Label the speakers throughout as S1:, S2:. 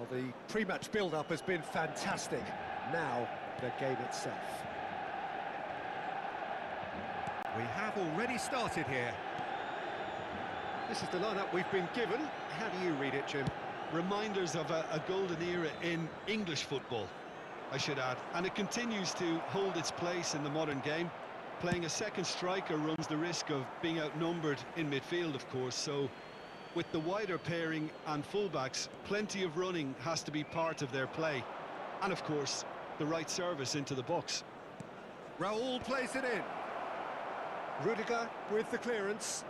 S1: Well, the pre-match build-up has been fantastic. Now, the game itself. We have already started here. This is the lineup we've been given. How do you read it, Jim?
S2: Reminders of a golden era in English football, I should add. And it continues to hold its place in the modern game. Playing a second striker runs the risk of being outnumbered in midfield, of course, so with the wider pairing and fullbacks, plenty of running has to be part of their play. And of course, the right service into the box.
S1: Raul plays it in. Rudiger with the clearance.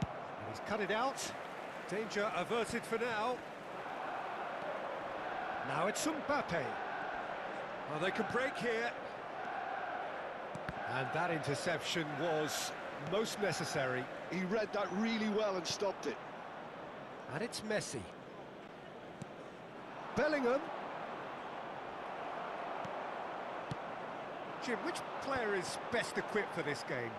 S1: And he's cut it out. Danger averted for now. Now it's Mbappe. Well, they could break here. And that interception was most necessary.
S2: He read that really well and stopped it.
S1: And it's Messi. Bellingham. Jim, which player is best equipped for this game?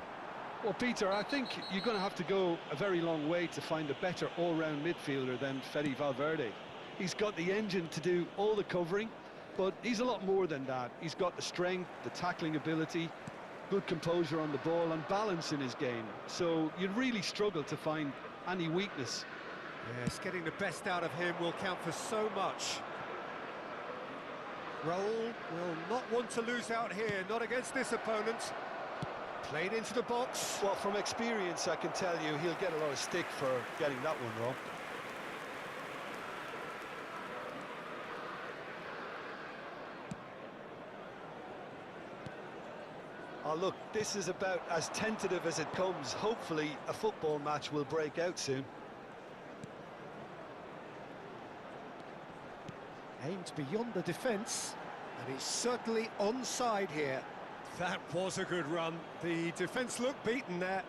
S2: Well, Peter, I think you're going to have to go a very long way to find a better all-round midfielder than Fede Valverde. He's got the engine to do all the covering, but he's a lot more than that. He's got the strength, the tackling ability, good composure on the ball and balance in his game. So you'd really struggle to find any weakness.
S1: Yes, getting the best out of him will count for so much. Raul will not want to lose out here, not against this opponent. Played into the box.
S2: Well, from experience, I can tell you he'll get a lot of stick for getting that one wrong. Oh, look, this is about as tentative as it comes. Hopefully, a football match will break out soon.
S1: Aimed beyond the defence, and he's certainly onside here. That was a good run. The defence looked beaten there.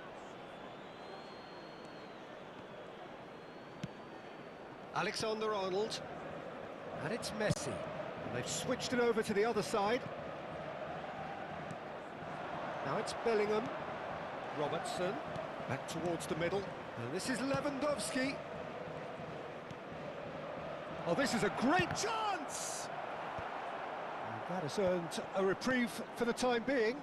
S1: Alexander-Arnold. And it's Messi. And they've switched it over to the other side. Now it's Bellingham. Robertson. Back towards the middle. And this is Lewandowski. Oh, this is a great chance! And that has earned a reprieve for the time being.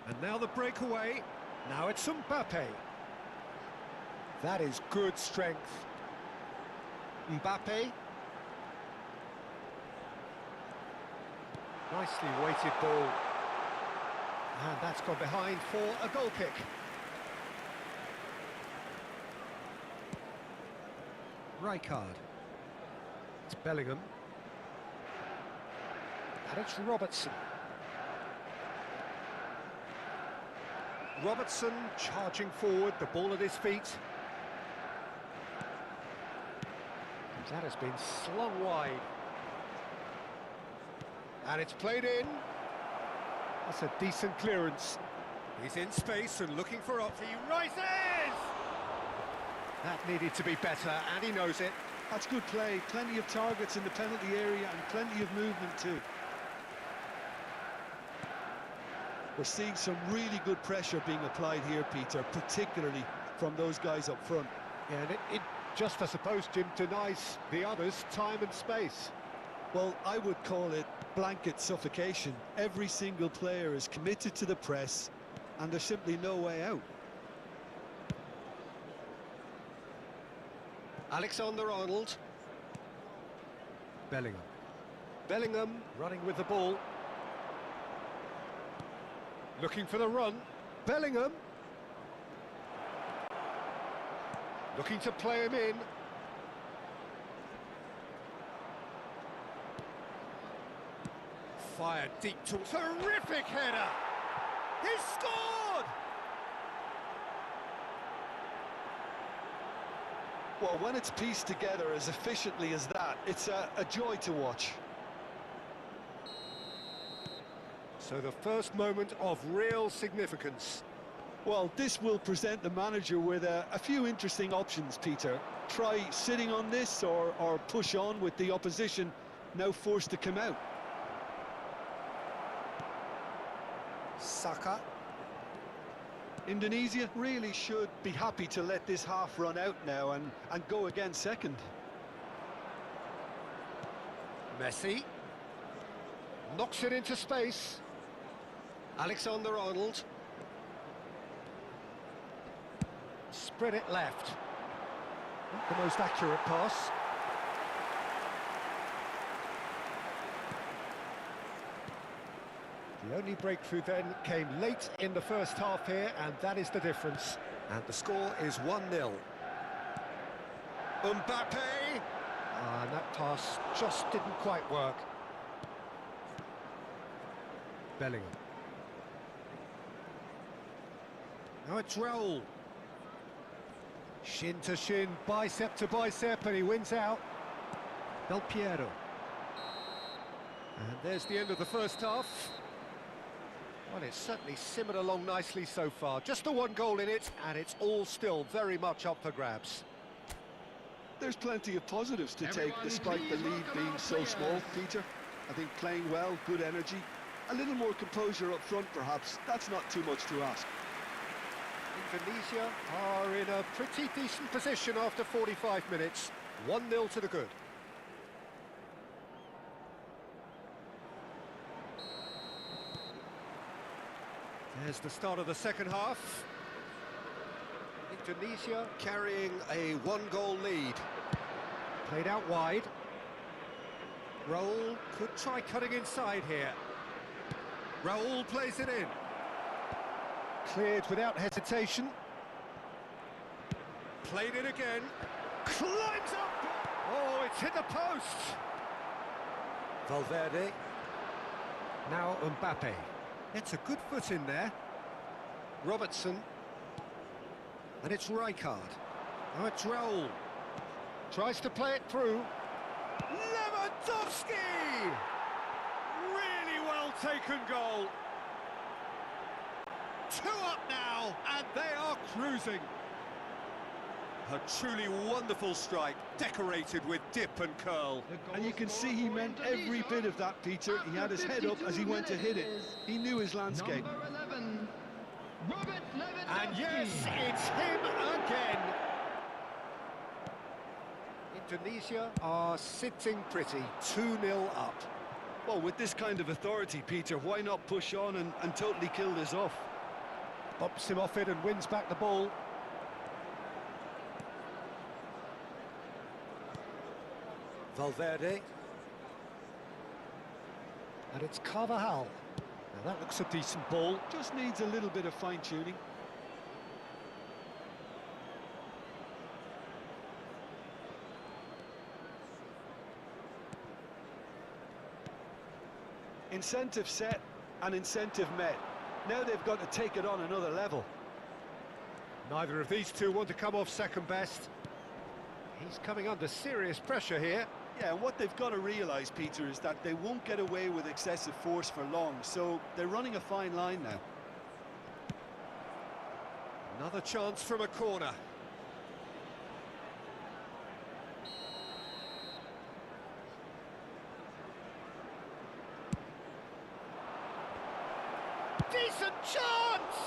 S1: And now the breakaway. Now it's Mbappe. That is good strength. Mbappe. Nicely weighted ball. And that's gone behind for a goal kick. Rijkaard. It's Bellingham. And it's Robertson. Robertson charging forward, the ball at his feet. And that has been slung wide. And it's played in. That's a decent clearance. He's in space and looking for options. He rises! That needed to be better, and he knows it.
S2: That's good play. Plenty of targets in the penalty area and plenty of movement too. We're seeing some really good pressure being applied here, Peter, particularly from those guys up front.
S1: Yeah, and it just, I suppose, Jim, denies the others time and space.
S2: Well, I would call it blanket suffocation. Every single player is committed to the press, and there's simply no way out.
S1: Alexander-Arnold. Bellingham. Bellingham running with the ball. Looking for the run. Bellingham. Looking to play him in. Fired deep to... Terrific header! He scored!
S2: Well, when it's pieced together as efficiently as that, it's a joy to watch.
S1: So the first moment of real significance.
S2: Well, this will present the manager with a few interesting options, Peter. Try sitting on this or push on with the opposition now forced to come out.
S1: Saka.
S2: Indonesia really should be happy to let this half run out now and go again second.
S1: Messi. Knocks it into space. Alexander-Arnold. Spread it left. Not the most accurate pass. The only breakthrough then came late in the first half here, and that is the difference. And the score is 1-0. Mbappe! And that pass just didn't quite work. Bellingham. Now it's Raul. Shin to shin, bicep to bicep, and he wins out. Del Piero. And there's the end of the first half. Well, it's certainly simmered along nicely so far. Just the one goal in it, and it's all still very much up for grabs.
S2: There's plenty of positives to take, despite the lead being so small, Peter. I think playing well, good energy, a little more composure up front perhaps. That's not too much to ask.
S1: Indonesia are in a pretty decent position after 45 minutes. 1-0 to the good. There's the start of the second half. Indonesia carrying a one-goal lead. Played out wide. Raul could try cutting inside here. Raul plays it in. Cleared without hesitation. Played it again. Climbs up! Oh, it's hit the post! Valverde. Now Mbappe. It's a good foot in there. Robertson. And it's Rijkaard. Now it's Raul. Tries to play it through. Lewandowski! Really well taken goal. 2 up now, and they are cruising. A truly wonderful strike, decorated with dip and curl.
S2: And you can see he meant every bit of that, Peter. He had his head up as he went to hit it. He knew his landscape.
S1: And yes, it's him again. Indonesia are sitting pretty, 2-0 up.
S2: Well, with this kind of authority, Peter, why not push on and totally kill this off?
S1: Bumps him off it and wins back the ball. Valverde. And it's Carvajal. Now that looks a decent ball.
S2: Just needs a little bit of fine-tuning. Incentive set and incentive met. Now they've got to take it on another level.
S1: Neither of these two want to come off second best. He's coming under serious pressure here.
S2: Yeah, and what they've got to realise, Peter, is that they won't get away with excessive force for long, so they're running a fine line now.
S1: Another chance from a corner. Decent chance!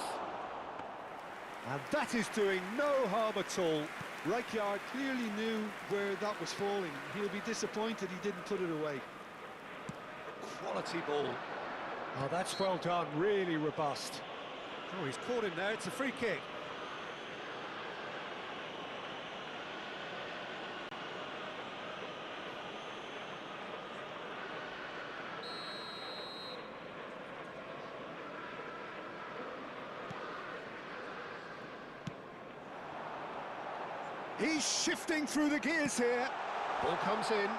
S1: And that is doing no harm at all.
S2: Rijkaard clearly knew where that was falling. He'll be disappointed he didn't put it away.
S1: Quality ball. Oh, that's well done, really robust. Oh, he's caught him there, it's a free kick. He's shifting through the gears here. Ball comes in.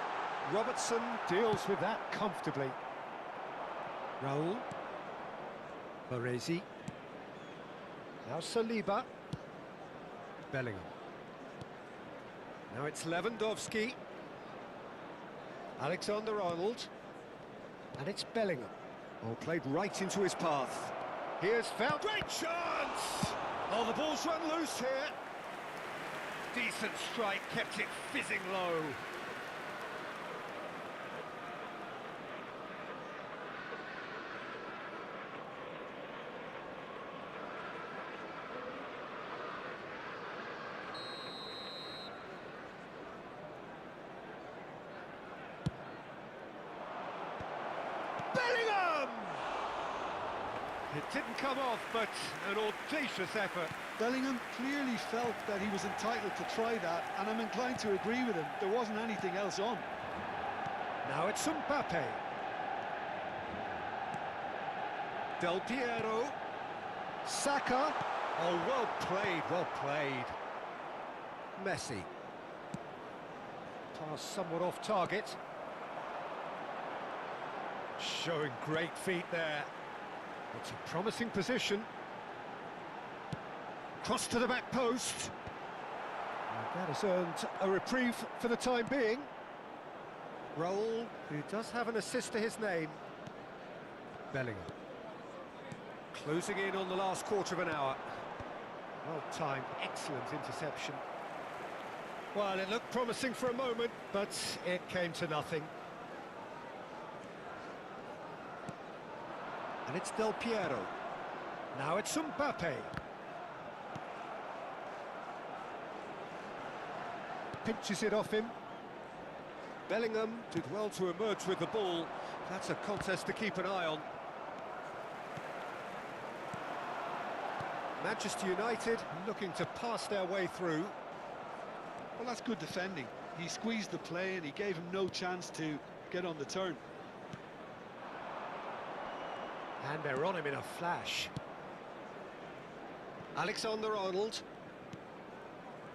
S1: Robertson deals with that comfortably. Raul. Baresi. Now Saliba. Bellingham. Now it's Lewandowski. Alexander-Arnold. And it's Bellingham. Oh, played right into his path. Here's found. Great chance! Oh, the ball's run loose here. Decent strike, kept it fizzing low. Bellingham! It didn't come off, but an audacious effort.
S2: Bellingham clearly felt that he was entitled to try that, and I'm inclined to agree with him. There wasn't anything else on.
S1: Now it's Mbappe. Del Piero. Saka. Oh, well played, well played. Messi. Pass somewhat off target. Showing great feet there. It's a promising position. Cross to the back post. And that has earned a reprieve for the time being. Raul, who does have an assist to his name. Bellingham. Closing in on the last quarter of an hour. Well timed, excellent interception. Well, it looked promising for a moment, but it came to nothing. And it's Del Piero. Now it's Mbappe. Pinches it off him. Bellingham did well to emerge with the ball. That's a contest to keep an eye on. Manchester United looking to pass their way through.
S2: Well, that's good defending. He squeezed the play and he gave him no chance to get on the turn.
S1: And they're on him in a flash. Alexander-Arnold.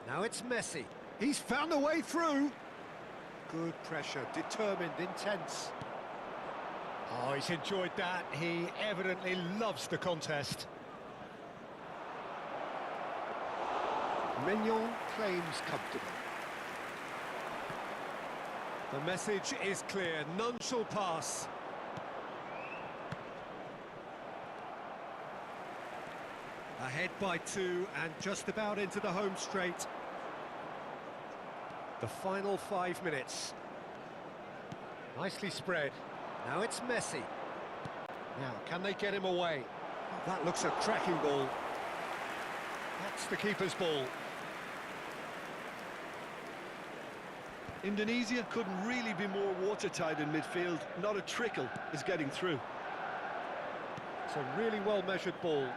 S1: Now it's Messi. He's found a way through. Good pressure, determined, intense. Oh, he's enjoyed that. He evidently loves the contest. Mignon claims comfortable. The message is clear, none shall pass. Ahead by 2 and just about into the home straight. The final 5 minutes. Nicely spread. Now it's Messi. Now, can they get him away? That looks a cracking ball. That's the keeper's ball.
S2: Indonesia couldn't really be more watertight in midfield. Not a trickle is getting through.
S1: It's a really well-measured ball.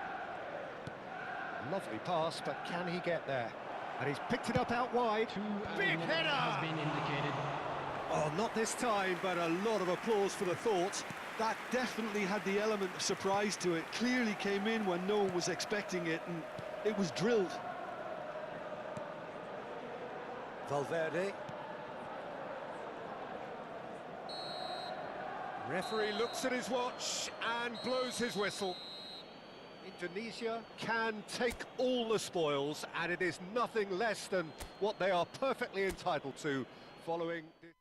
S1: Lovely pass, but can he get there? And he's picked it up out wide. Big header!
S3: Has been indicated.
S1: Oh, not this time, but a lot of applause for the thought.
S2: That definitely had the element of surprise to it. Clearly came in when no one was expecting it, and it was drilled.
S1: Valverde. Referee looks at his watch and blows his whistle. Indonesia can take all the spoils, and it is nothing less than what they are perfectly entitled to following this.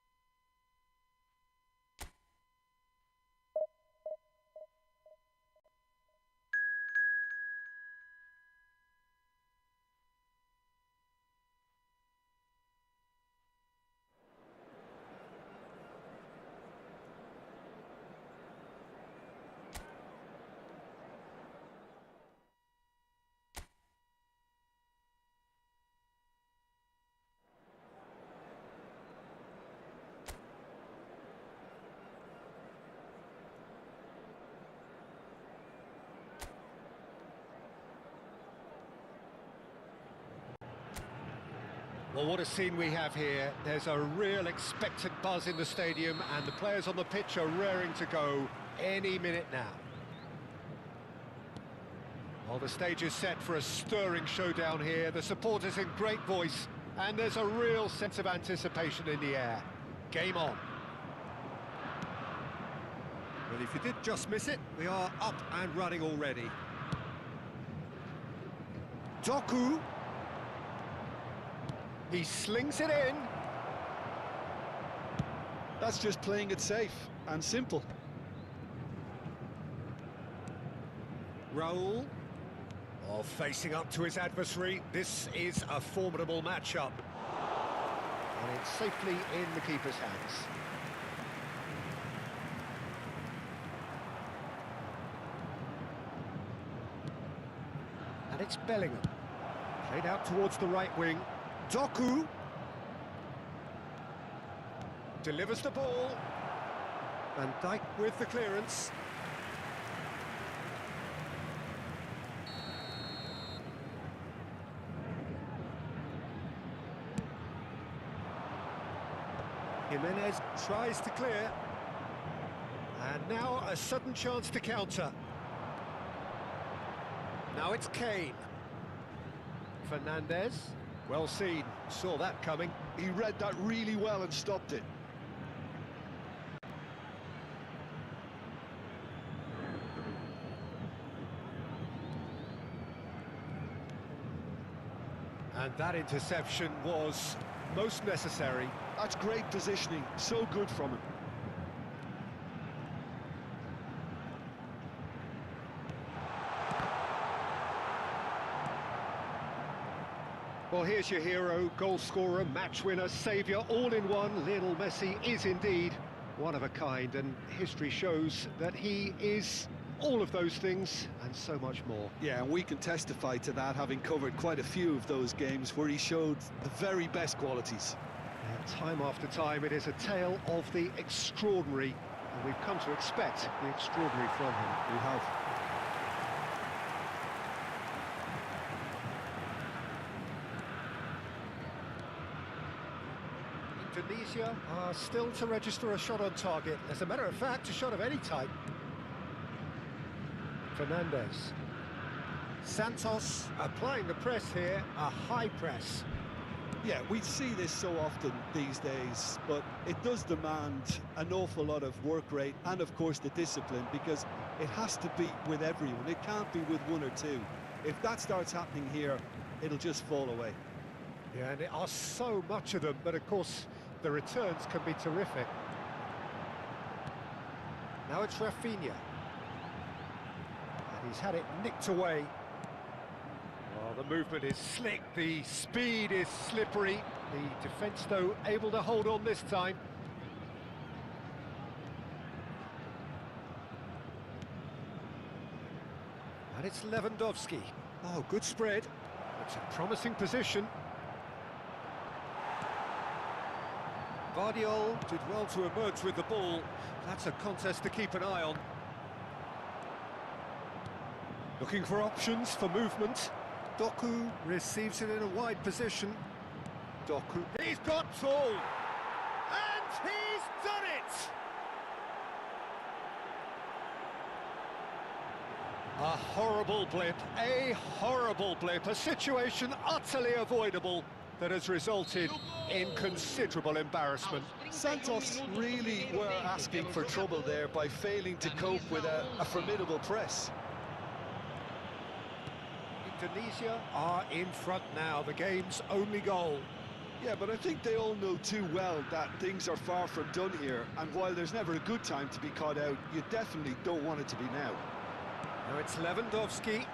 S1: Well, what a scene we have here. There's a real expectant buzz in the stadium, and the players on the pitch are raring to go any minute now. Well, the stage is set for a stirring showdown here. The supporters in great voice, and there's a real sense of anticipation in the air. Game on. Well, if you did just miss it, we are up and running already. Doku. He slings it in.
S2: That's just playing it safe and simple.
S1: Raul. Oh, facing up to his adversary. This is a formidable matchup. And it's safely in the keeper's hands. And it's Bellingham. Played out towards the right wing. Doku delivers the ball. Van Dijk with the clearance. Jimenez tries to clear. And now a sudden chance to counter. Now it's Kane. Fernandez. Well seen, saw that coming.
S2: He read that really well and stopped it.
S1: And that interception was most necessary.
S2: That's great positioning, so good from him.
S1: Well, here's your hero, goal scorer, match winner, saviour, all in one. Lionel Messi is indeed one of a kind, and history shows that he is all of those things and so much more.
S2: Yeah, and we can testify to that, having covered quite a few of those games where he showed the very best qualities.
S1: And time after time, it is a tale of the extraordinary, and we've come to expect the extraordinary from him.
S2: We have.
S1: Indonesia are still to register a shot on target. As a matter of fact, a shot of any type. Fernandez. Santos applying the press here, a high press.
S2: Yeah, we see this so often these days, but it does demand an awful lot of work rate and, of course, the discipline, because it has to be with everyone. It can't be with one or two. If that starts happening here, it'll just fall away.
S1: Yeah, and there are so much of them, but of course, the returns can be terrific. Now it's Rafinha. And he's had it nicked away. Oh, the movement is slick, the speed is slippery. The defence, though, able to hold on this time. And it's Lewandowski. Oh, good spread. It's a promising position. Vardiol did well to emerge with the ball. That's a contest to keep an eye on. Looking for options for movement. Doku receives it in a wide position. Doku, he's got all! And he's done it! A horrible blip, a situation utterly avoidable that has resulted in considerable embarrassment.
S2: Santos really were asking for trouble there by failing to cope with a formidable press.
S1: Indonesia are in front now, the game's only goal.
S2: Yeah, but I think they all know too well that things are far from done here, and while there's never a good time to be caught out, you definitely don't want it to be now.
S1: Now it's Lewandowski.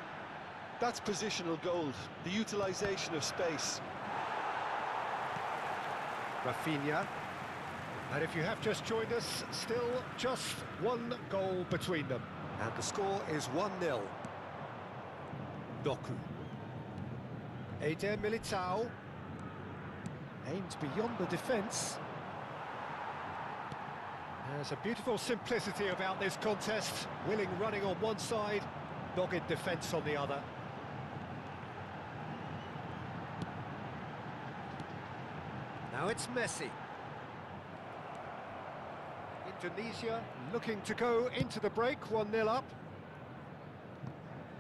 S2: That's positional gold, the utilisation of space.
S1: Rafinha. And if you have just joined us, still just one goal between them. And the score is 1-0. Doku. Eder Militao. Aimed beyond the defence. There's a beautiful simplicity about this contest. Willing running on one side, dogged defence on the other. Now it's Messi. Indonesia looking to go into the break, 1-0 up.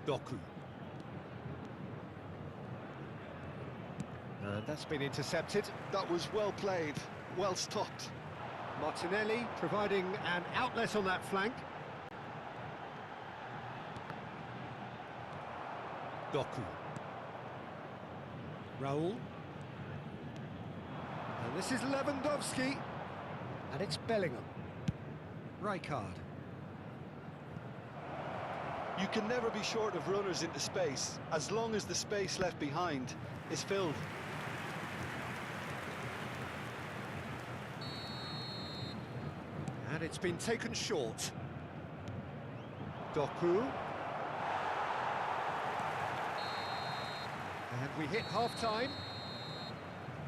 S1: Doku. And that's been intercepted.
S2: That was well played, well stopped.
S1: Martinelli providing an outlet on that flank. Doku. Raul. And this is Lewandowski. And it's Bellingham. Rijkaard.
S2: You can never be short of runners into space, as long as the space left behind is filled.
S1: And it's been taken short. Doku. And we hit half-time.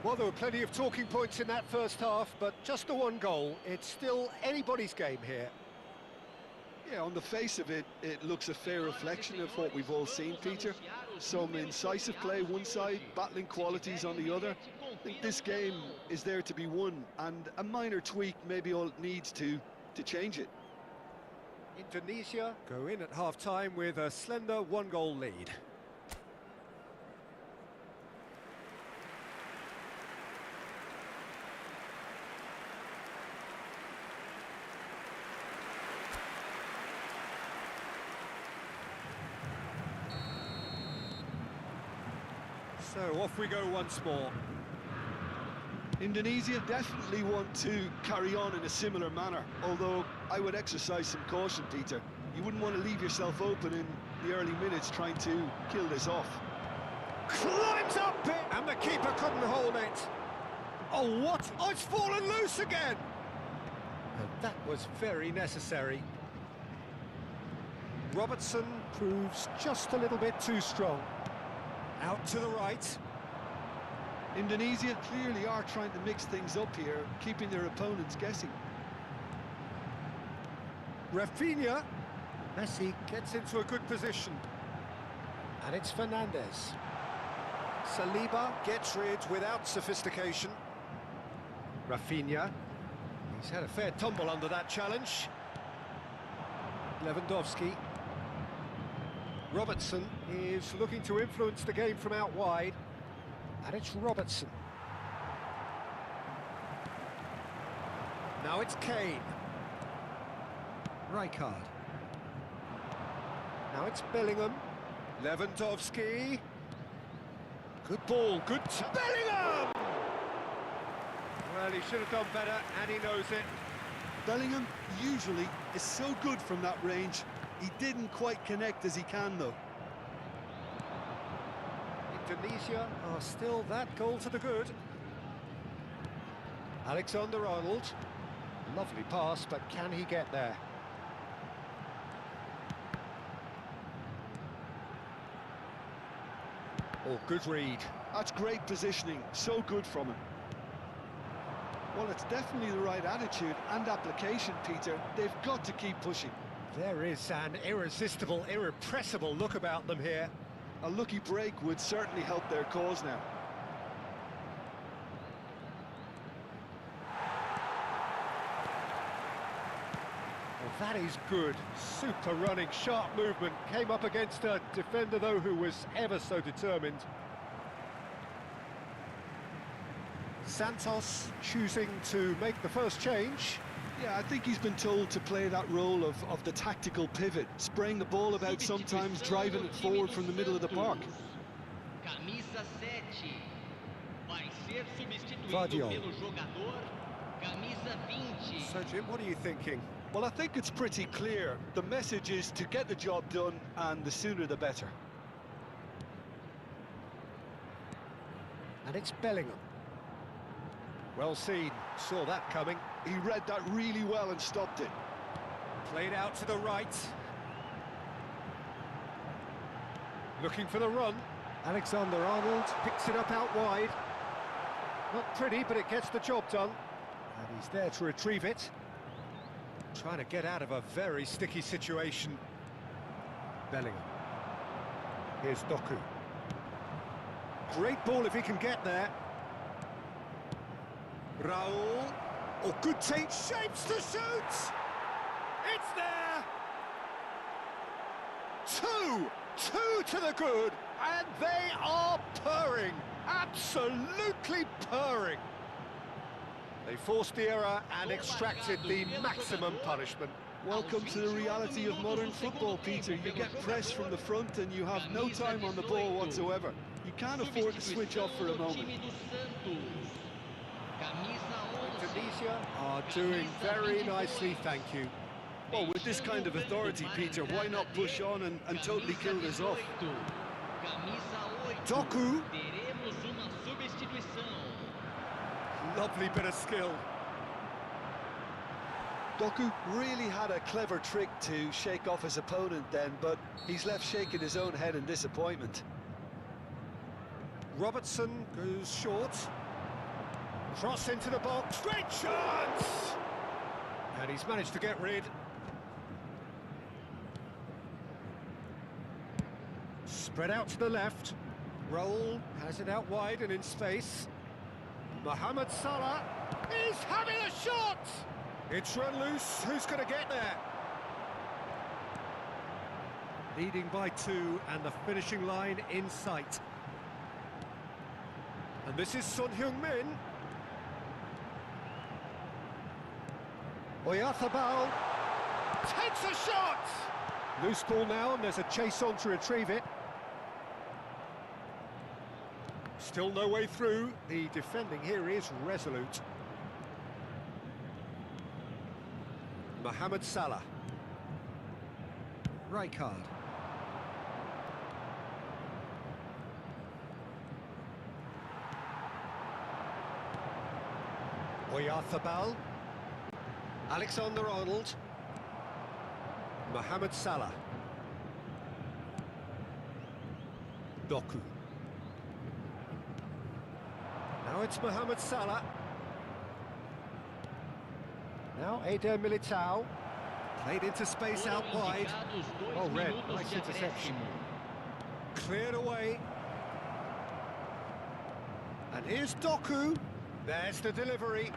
S1: Well, there were plenty of talking points in that first half, but just the one goal. It's still anybody's game here.
S2: Yeah, on the face of it, it looks a fair reflection of what we've all seen, Peter. Some incisive play one side, battling qualities on the other. I think this game is there to be won, and a minor tweak maybe all it needs to change it.
S1: Indonesia go in at half-time with a slender one-goal lead. So off we go once more.
S2: Indonesia definitely want to carry on in a similar manner, although I would exercise some caution, Peter. You wouldn't want to leave yourself open in the early minutes trying to kill this off.
S1: Climbs up it, and the keeper couldn't hold it. Oh, what? Oh, it's fallen loose again. And that was very necessary. Robertson proves just a little bit too strong. Out to the right.
S2: Indonesia clearly are trying to mix things up here, keeping their opponents guessing.
S1: Rafinha. Messi gets into a good position. And it's Fernandez. Saliba gets rid without sophistication. Rafinha. He's had a fair tumble under that challenge. Lewandowski. Robertson is looking to influence the game from out wide. And it's Robertson. Now it's Kane. Rijkaard. Now it's Bellingham. Lewandowski. Good ball, good... Bellingham! Well, he should have done better, and he knows it.
S2: Bellingham usually is so good from that range. He didn't quite connect as he can, though.
S1: Indonesia are still that goal to the good. Alexander-Arnold. Lovely pass, but can he get there? Oh, good read.
S2: That's great positioning, so good from him. Well, it's definitely the right attitude and application, Peter. They've got to keep pushing.
S1: There is an irresistible, irrepressible look about them here.
S2: A lucky break would certainly help their cause now.
S1: Well, that is good. Super running, sharp movement. Came up against a defender, though, who was ever so determined. Santos choosing to make the first change.
S2: Yeah, I think he's been told to play that role of the tactical pivot, spraying the ball about sometimes, driving it forward from the middle of the park.
S1: Vardiol. So, Jim, what are you thinking?
S2: Well, I think it's pretty clear. The message is to get the job done, and the sooner the better.
S1: And it's Bellingham. Well seen, saw that coming.
S2: He read that really well and stopped it.
S1: Played out to the right. Looking for the run. Alexander-Arnold picks it up out wide. Not pretty, but it gets the job done. And he's there to retrieve it. Trying to get out of a very sticky situation. Bellingham. Here's Doku. Great ball if he can get there. Raul. Oh, good take. Shapes to shoot! It's there! Two to the good, and they are purring. Absolutely purring. They forced the error and extracted the maximum punishment.
S2: Welcome to the reality of modern football, Peter. You get pressed from the front and you have no time on the ball whatsoever. You can't afford to switch off for a moment.
S1: Indonesia are doing very nicely, thank you.
S2: Well, with this kind of authority, Peter, why not push on and totally kill this off?
S1: Doku. Lovely bit of skill.
S2: Doku really had a clever trick to shake off his opponent then, but he's left shaking his own head in disappointment.
S1: Robertson goes short. Cross into the box, great chance! And he's managed to get rid. Spread out to the left. Raul has it out wide and in space. Mohamed Salah is having a shot! It's run loose, who's going to get there? Leading by 2 and the finishing line in sight. And this is Son Heung-min. Oyarzabal takes a shot! Loose ball now, and there's a chase on to retrieve it. Still no way through. The defending here is resolute. Mohamed Salah. Rijkaard. Oyarzabal. Alexander-Arnold. Mohamed Salah. Doku. Now it's Mohamed Salah. Now Eder Militao. Played into space out wide. Oh, red. Nice interception. Cleared away. And here's Doku. There's the delivery.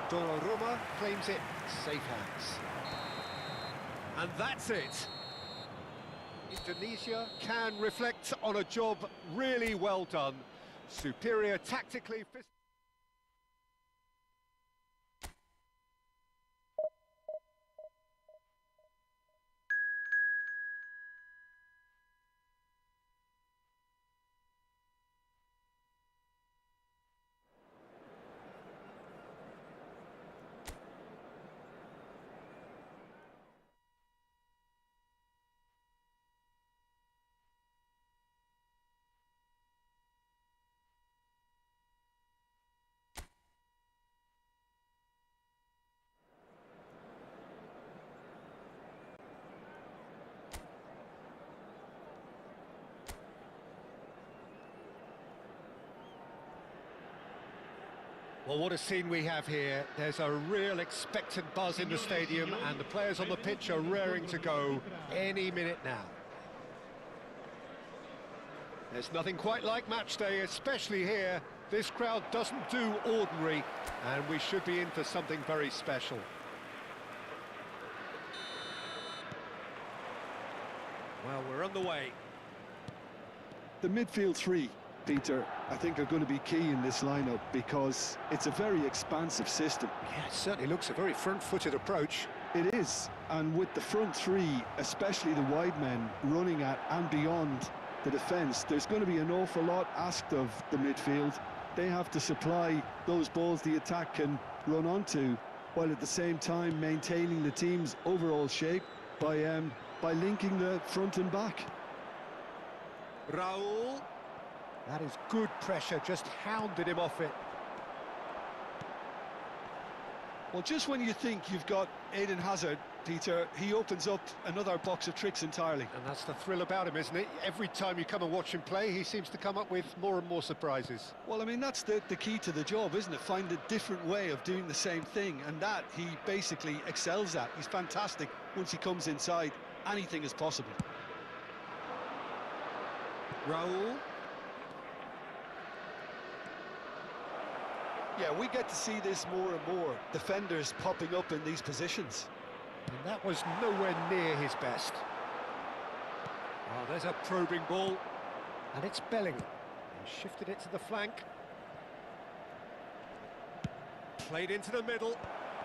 S1: Donnarumma claims it. Safe hands. And that's it. Indonesia can reflect on a job really well done. Superior tactically. Well, what a scene we have here. There's a real expectant buzz in the stadium, and the players on the pitch are raring to go any minute now. There's nothing quite like match day, especially here. This crowd doesn't do ordinary, and we should be in for something very special. Well, we're on the way.
S2: The midfield 3, Peter, I think are going to be key in this lineup because it's a very expansive system.
S1: Yeah, it certainly looks a very front-footed approach.
S2: It is, and with the front 3, especially the wide men, running at and beyond the defence, there's going to be an awful lot asked of the midfield. They have to supply those balls the attack can run onto, while at the same time maintaining the team's overall shape by linking the front and back.
S1: Raul. That is good pressure, just hounded him off it.
S2: Well, just when you think you've got Eden Hazard, Peter, he opens up another box of tricks entirely.
S1: And that's the thrill about him, isn't it? Every time you come and watch him play, he seems to come up with more and more surprises.
S2: Well, I mean, that's the key to the job, isn't it? Find a different way of doing the same thing, and that he basically excels at. He's fantastic once he comes inside. Anything is possible.
S1: Raul.
S2: Yeah, we get to see this more and more. Defenders popping up in these positions.
S1: And that was nowhere near his best. Oh, there's a probing ball. And it's Bellingham. He shifted it to the flank. Played into the middle.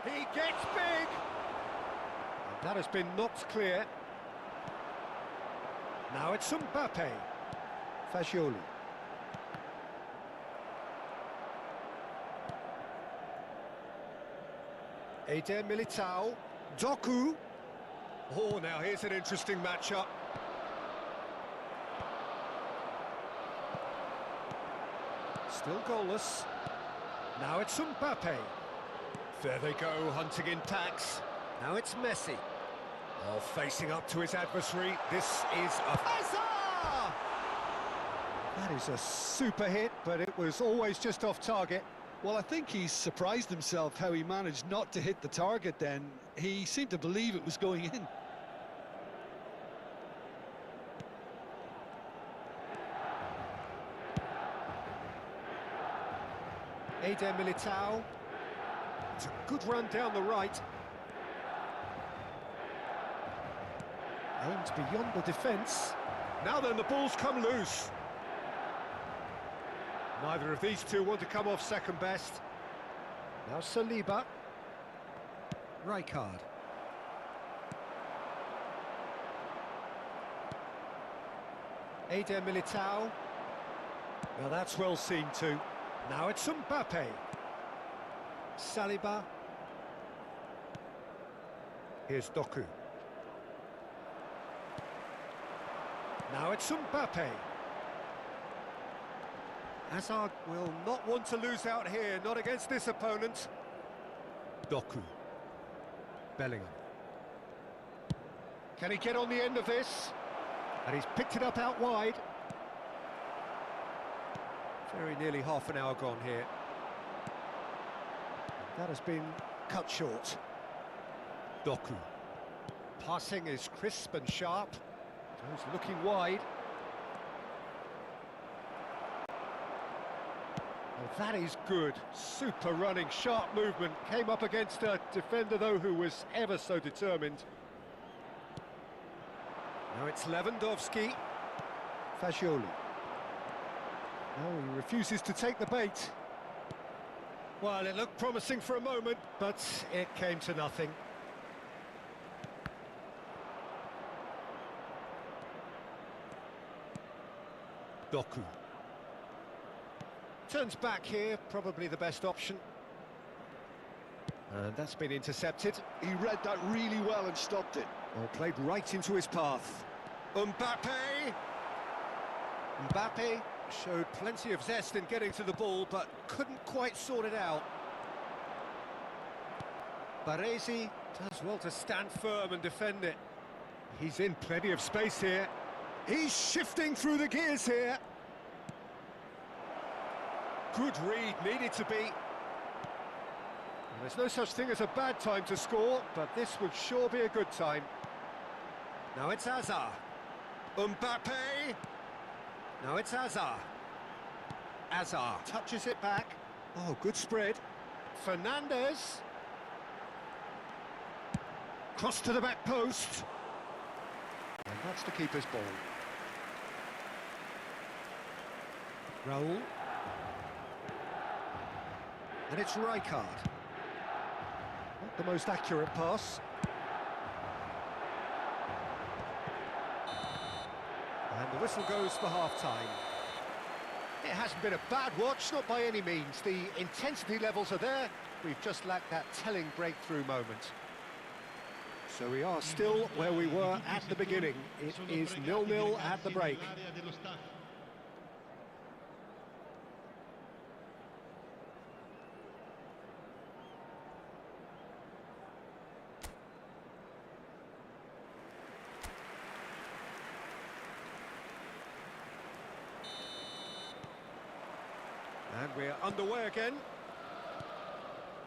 S1: He gets big! And that has been knocked clear. Now it's Mbappe. Fagioli. Eder Militao. Doku. Oh, now here's an interesting matchup. Still goalless. Now it's Mbappe. There they go, hunting in packs. Now it's Messi. Oh, facing up to his adversary. This is a... That is a super hit, but it was always just off target.
S2: Well, I think he surprised himself how he managed not to hit the target then. He seemed to believe it was going in.
S1: Eder Militao. It's a good run down the right. Aimed beyond the defence. Now then, the ball's come loose. Neither of these two want to come off second best. Now Saliba. Rijkaard. Eder Militao. Well, that's well seen too. Now it's Mbappe. Saliba. Here's Doku. Now it's Mbappe. Hazard will not want to lose out here, not against this opponent. Doku. Bellingham. Can he get on the end of this? And he's picked it up out wide. Very nearly half an hour gone here. That has been cut short. Doku. Passing is crisp and sharp. He's looking wide. Well, that is good. Super running, sharp movement. Came up against a defender, though, who was ever so determined. Now it's Lewandowski. Fagioli. No, he refuses to take the bait. Well, it looked promising for a moment, but it came to nothing. Doku. Turns back here, probably the best option. And that's been intercepted.
S2: He read that really well and stopped it.
S1: Well, played right into his path. Mbappe! Mbappe showed plenty of zest in getting to the ball, but couldn't quite sort it out. Baresi does well to stand firm and defend it. He's in plenty of space here. He's shifting through the gears here. Good read, needed to be. And there's no such thing as a bad time to score, but this would sure be a good time. Now it's Hazard. Mbappe. Now it's Hazard. Hazard touches it back. Oh, good spread. Fernandes. Cross to the back post. And that's the keeper's ball. Raul. And it's Rijkaard. Not the most accurate pass. And the whistle goes for half-time. It hasn't been a bad watch, not by any means. The intensity levels are there. We've just lacked that telling breakthrough moment. So we are still where we were at the beginning. It is 0-0 at the break. And we're underway again.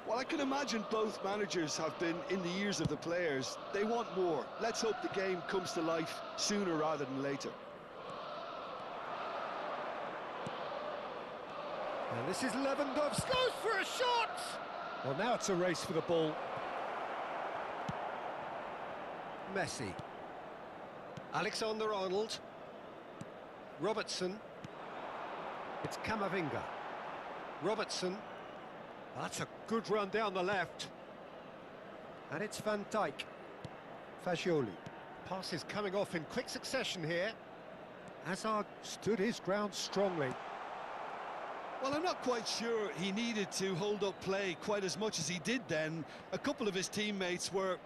S2: Well, I can imagine both managers have been in the ears of the players. They want more. Let's hope the game comes to life sooner rather than later.
S1: And this is Lewandowski. Goes for a shot! Well, now it's a race for the ball. Messi. Alexander-Arnold. Robertson. It's Camavinga. Robertson. That's a good run down the left. And it's Van Dijk. Fagioli. Passes coming off in quick succession here. Hazard stood his ground strongly.
S2: Well, I'm not quite sure he needed to hold up play quite as much as he did then. A couple of his teammates were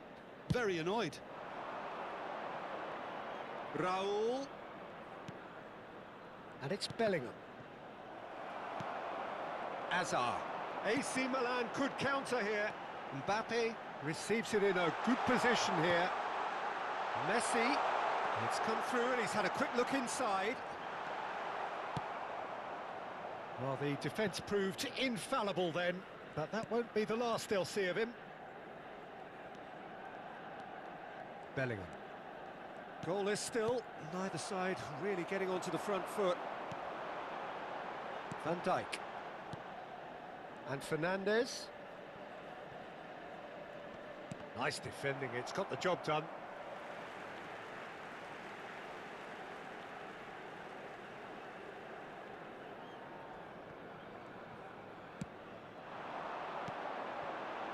S2: very annoyed.
S1: Raul. And it's Bellingham. Hazard. AC Milan could counter here. Mbappe receives it in a good position here. Messi. It's come through and he's had a quick look inside. Well, the defence proved infallible then, but that won't be the last they'll see of him. Bellingham. Goalless still, neither side really getting onto the front foot. Van Dijk. And Fernandes. Nice defending, it's got the job done.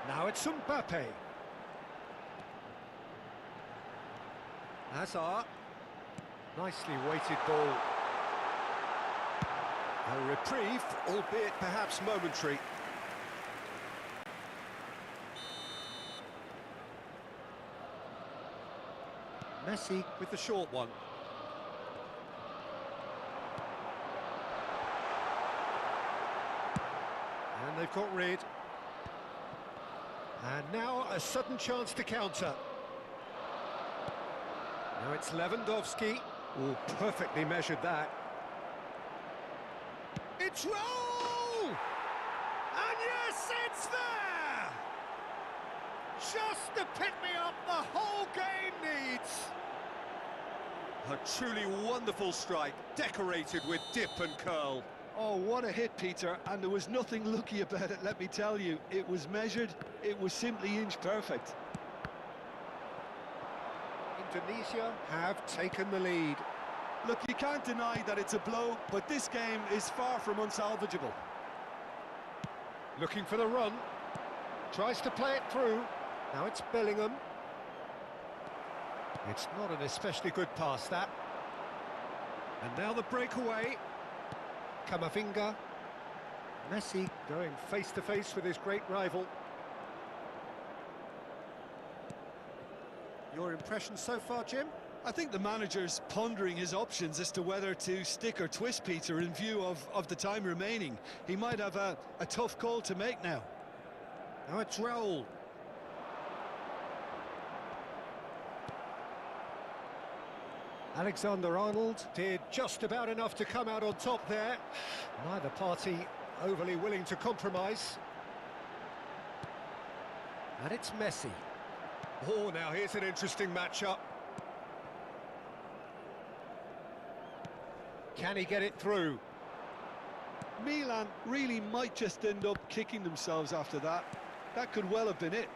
S1: Now it's Mbappe. Hazard. Nicely weighted ball. A reprieve, albeit perhaps momentary. Messi with the short one. And they've got rid. And now a sudden chance to counter. Now it's Lewandowski. Oh, perfectly measured that. It's Raul! And yes, it's there! Just the pick-me-up the whole game needs. A truly wonderful strike, decorated with dip and curl.
S2: Oh, what a hit, Peter, and there was nothing lucky about it, let me tell you. It was measured, it was simply inch perfect.
S1: Indonesia have taken the lead.
S2: Look, you can't deny that it's a blow, but this game is far from unsalvageable.
S1: Looking for the run. Tries to play it through. Now it's Bellingham. It's not an especially good pass, that. And now the breakaway. Camavinga. Messi going face-to-face with his great rival. Your impression so far, Jim?
S2: I think the manager's pondering his options as to whether to stick or twist, Peter, in view of the time remaining. He might have a tough call to make now.
S1: Now it's Raul. Alexander-Arnold did just about enough to come out on top there. Neither party overly willing to compromise. And it's Messi. Oh, now here's an interesting matchup. Can he get it through?
S2: Milan really might just end up kicking themselves after that. That could well have been it.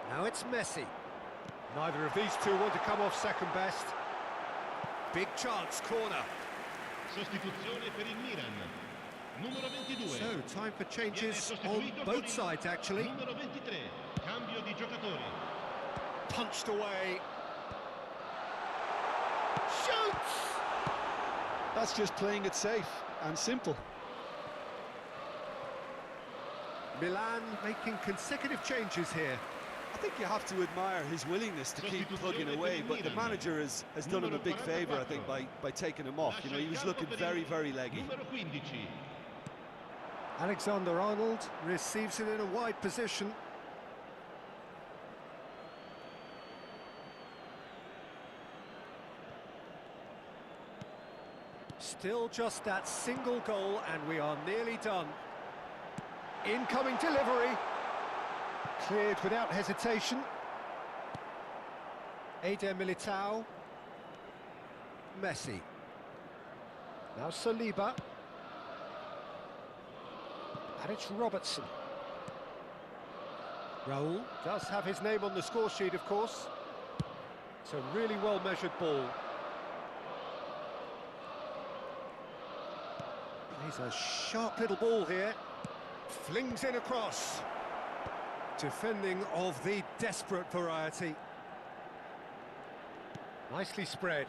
S1: Now it's Messi. Neither of these two want to come off second best. Big chance, corner.
S3: Sostituzione per il Milan. Numero 22.
S1: So, time for changes on both sides, actually.
S3: Numero 23. Cambio di giocatori.
S1: Punched away. Shoots!
S2: That's just playing it safe and simple.
S1: Milan making consecutive changes here.
S2: I think you have to admire his willingness to keep plugging away, but the manager has done him a big favour, I think, by taking him off. You know, he was looking very, very leggy.
S1: Alexander-Arnold receives it in a wide position. Still just that single goal, and we are nearly done. Incoming delivery. Cleared without hesitation. Eder Militao. Messi. Now Saliba. And it's Robertson. Raul does have his name on the score sheet, of course. It's a really well-measured ball. Plays a sharp little ball here. Flings in across. Defending of the desperate variety. Nicely spread.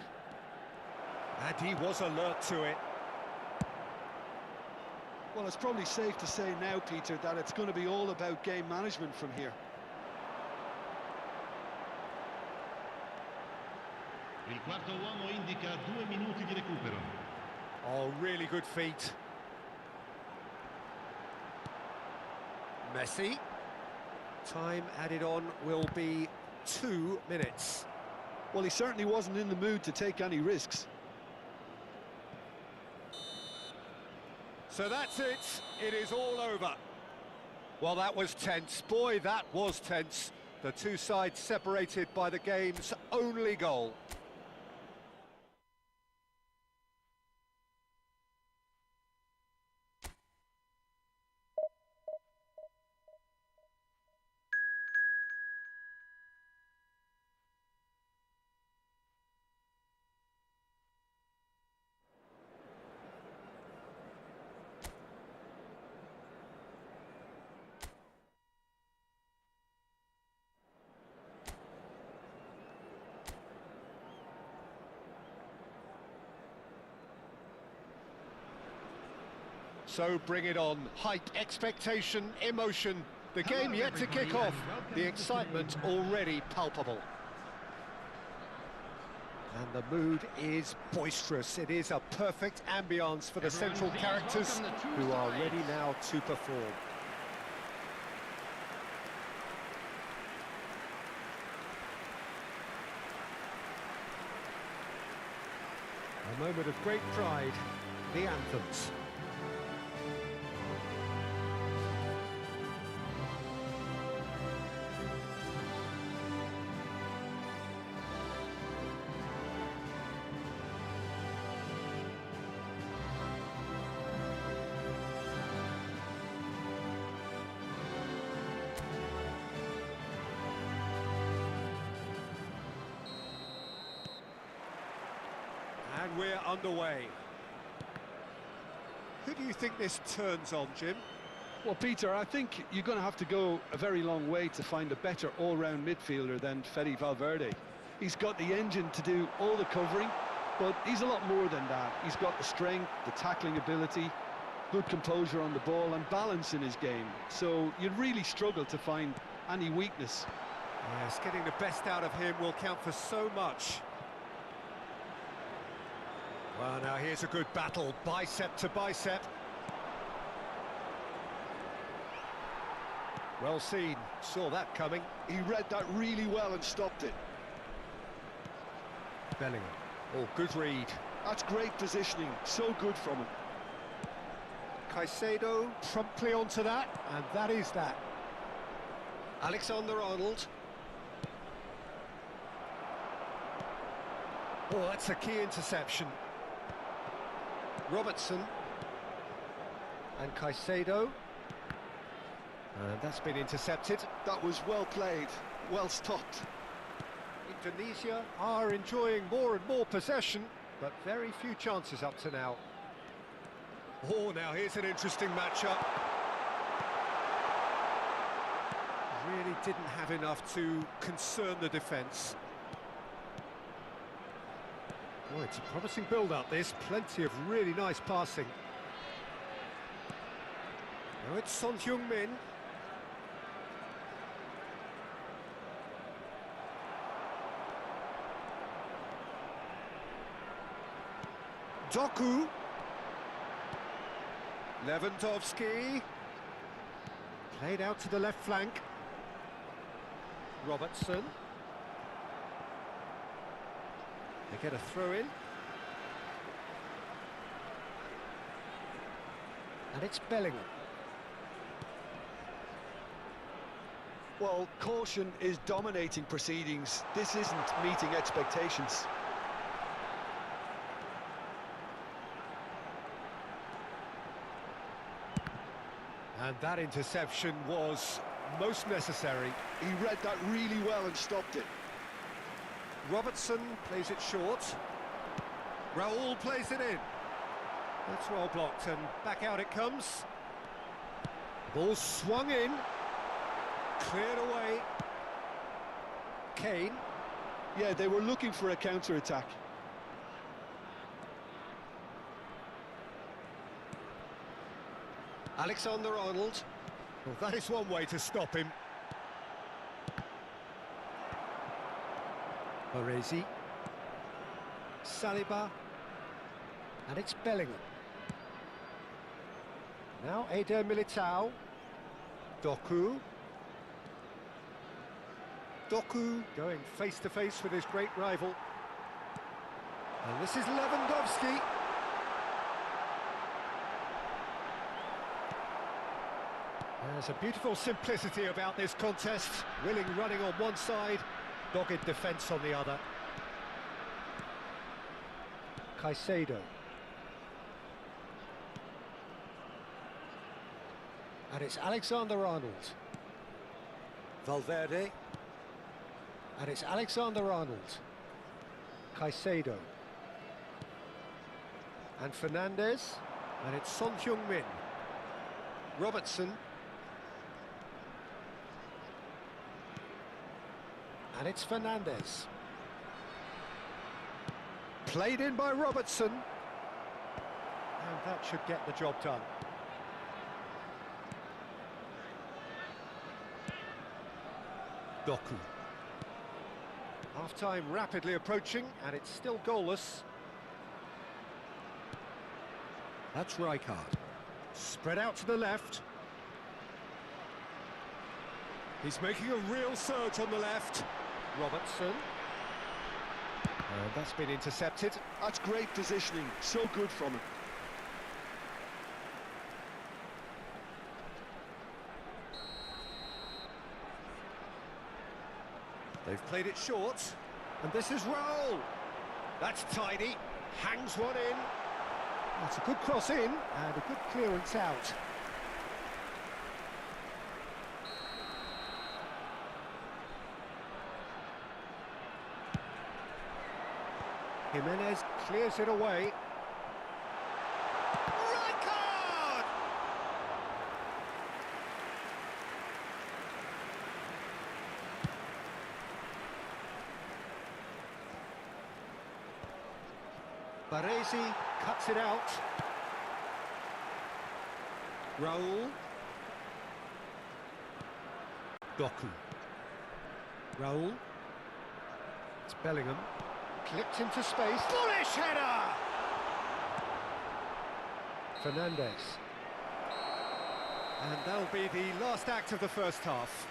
S1: And he was alert to it.
S2: Well, it's probably safe to say now, Peter, that it's going to be all about game management from here.
S3: Il quarto uomo indica 2 minuti di recupero.
S1: Oh, really good feet. Messi. Time added on will be 2 minutes.
S2: Well, he certainly wasn't in the mood to take any risks.
S1: So that's it. It is all over. Well, that was tense. Boy, that was tense. The two sides separated by the game's only goal. So bring it on. Hype, expectation, emotion. The game yet to kick off. The excitement already palpable. And the mood is boisterous. It is a perfect ambience for the central characters who are ready now to perform. A moment of great pride, the anthems. And we're underway. Who do you think this turns on, Jim?
S2: Well, Peter, I think you're going to have to go a very long way to find a better all-round midfielder than Fede Valverde. He's got the engine to do all the covering, but he's a lot more than that. He's got the strength, the tackling ability, good composure on the ball and balance in his game. So you'd really struggle to find any weakness.
S1: Yes, getting the best out of him will count for so much. Well, now here's a good battle, bicep to bicep. Well seen, saw that coming.
S2: He read that really well and stopped it.
S1: Bellingham, oh, good read.
S2: That's great positioning, so good from him.
S1: Caicedo promptly onto that, and that is that. Alexander-Arnold. Oh, that's a key interception. Robertson and Caicedo, and that's been intercepted.
S2: That was well played, well stopped.
S1: Indonesia are enjoying more and more possession, but very few chances up to now. Oh, now here's an interesting matchup. Really didn't have enough to concern the defence. Oh, it's a promising build-up, this. Plenty of really nice passing. Now it's Son Heung-min. Doku. Lewandowski. Played out to the left flank. Robertson. They get a throw in. And it's Bellingham.
S2: Well, caution is dominating proceedings. This isn't meeting expectations.
S1: And that interception was most necessary.
S2: He read that really well and stopped it.
S1: Robertson plays it short. Raul plays it in. That's well blocked, and back out it comes. Ball swung in. Cleared away. Kane.
S2: Yeah, they were looking for a counter-attack.
S1: Alexander-Arnold. Well, that is one way to stop him. Baresi. Saliba. And it's Bellingham. Now Eder Militao. Doku. Doku going face-to-face with his great rival. And this is Lewandowski. There's a beautiful simplicity about this contest. Willing running on one side, dogged defence on the other. Caicedo. And it's Alexander-Arnold. Valverde. And it's Alexander-Arnold. Caicedo. And Fernandes. And it's Son Heung-min. Robertson. And it's Fernandes. Played in by Robertson. And that should get the job done. Doku. Half-time rapidly approaching, and it's still goalless. That's Rijkaard. Spread out to the left. He's making a real surge on the left. Robertson. And that's been intercepted.
S2: That's great positioning, so good from him.
S1: They've played it short, and this is Raul. That's tidy, hangs one in. That's a good cross in, and a good clearance out. Jimenez clears it away. Rijkaard! Baresi cuts it out. Raul. Doku. Raul. It's Bellingham. Clipped into space. Bullish header! Fernandes. And that'll be the last act of the first half.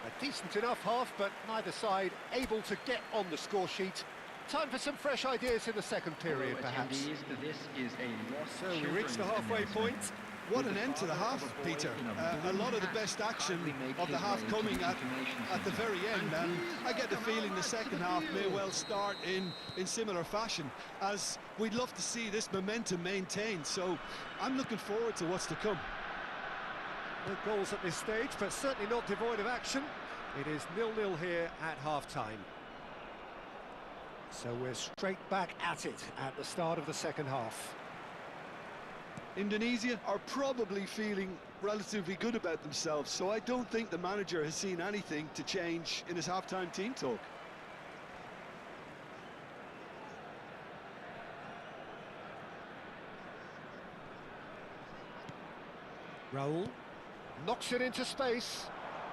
S1: A decent enough half, but neither side able to get on the score sheet. Time for some fresh ideas in the second period, perhaps.
S4: This is a
S1: So we reached the halfway point.
S2: What an end to the half, Peter. A lot of the best action of the half coming at the very end, and I get the feeling the second half may well start in similar fashion, as we'd love to see this momentum maintained, so I'm looking forward to what's to come.
S1: No goals at this stage, but certainly not devoid of action. It is 0-0 here at half-time. So we're straight back at it at the start of the second half.
S2: Indonesia are probably feeling relatively good about themselves, so I don't think the manager has seen anything to change in his half-time team talk.
S1: Raul knocks it into space.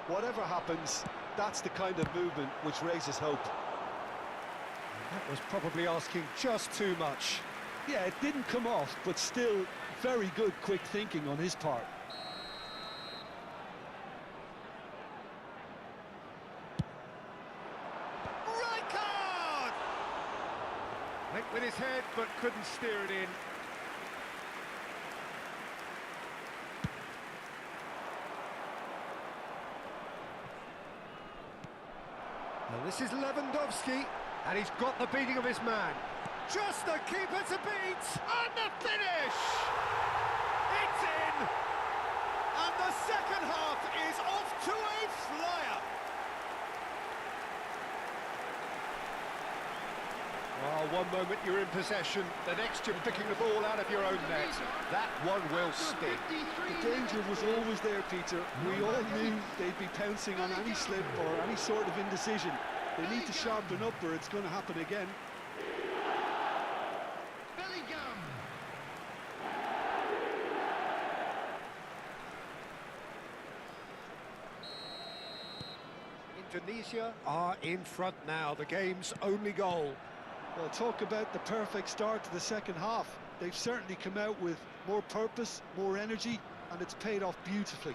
S2: Whatever happens, that's the kind of movement which raises hope.
S1: That was probably asking just too much.
S2: Yeah, it didn't come off, but still very good quick thinking on his part.
S1: Rijkaard! Went with his head, but couldn't steer it in. Well, this is Lewandowski, and he's got the beating of his man. Just the keeper to beat, and the finish! It's in! And the second half is off to a flyer! Oh, one moment you're in possession, the next you're picking the ball out of your own net. That one will sting.
S2: The danger was always there, Peter. We all knew they'd be pouncing on any slip or any sort of indecision. They need to sharpen up or it's going to happen again.
S1: Indonesia are in front now, the game's only goal.
S2: Well, talk about the perfect start to the second half. They've certainly come out with more purpose, more energy, and it's paid off beautifully.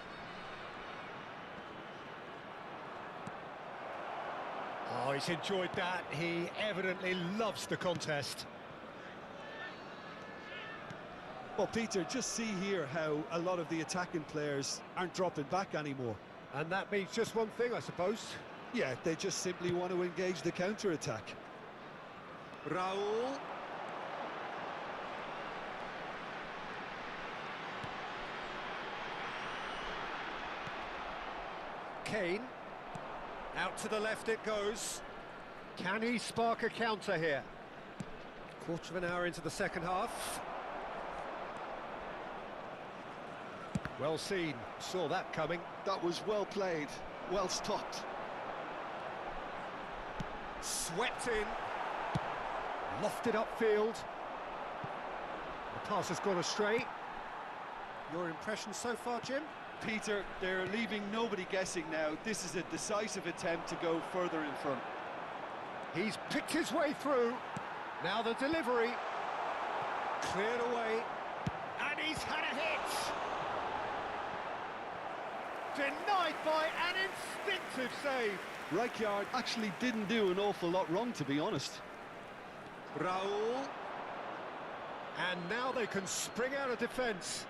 S1: Oh, he's enjoyed that. He evidently loves the contest.
S2: Well, Peter, just see here how a lot of the attacking players aren't dropping back anymore.
S1: And that means just one thing, I suppose.
S2: Yeah, they just simply want to engage the counter-attack.
S1: Raul. Kane. Out to the left it goes. Can he spark a counter here? Quarter of an hour into the second half. Well seen, saw that coming.
S2: That was well played, well stopped.
S1: Swept in. Lofted upfield. The pass has gone astray. Your impression so far, Jim?
S2: Peter, they're leaving nobody guessing now. This is a decisive attempt to go further in front.
S1: He's picked his way through. Now the delivery. Cleared away. And he's had a hit. Denied by an instinctive save.
S2: Rijkaard actually didn't do an awful lot wrong, to be honest.
S1: Raul. And now they can spring out of defence.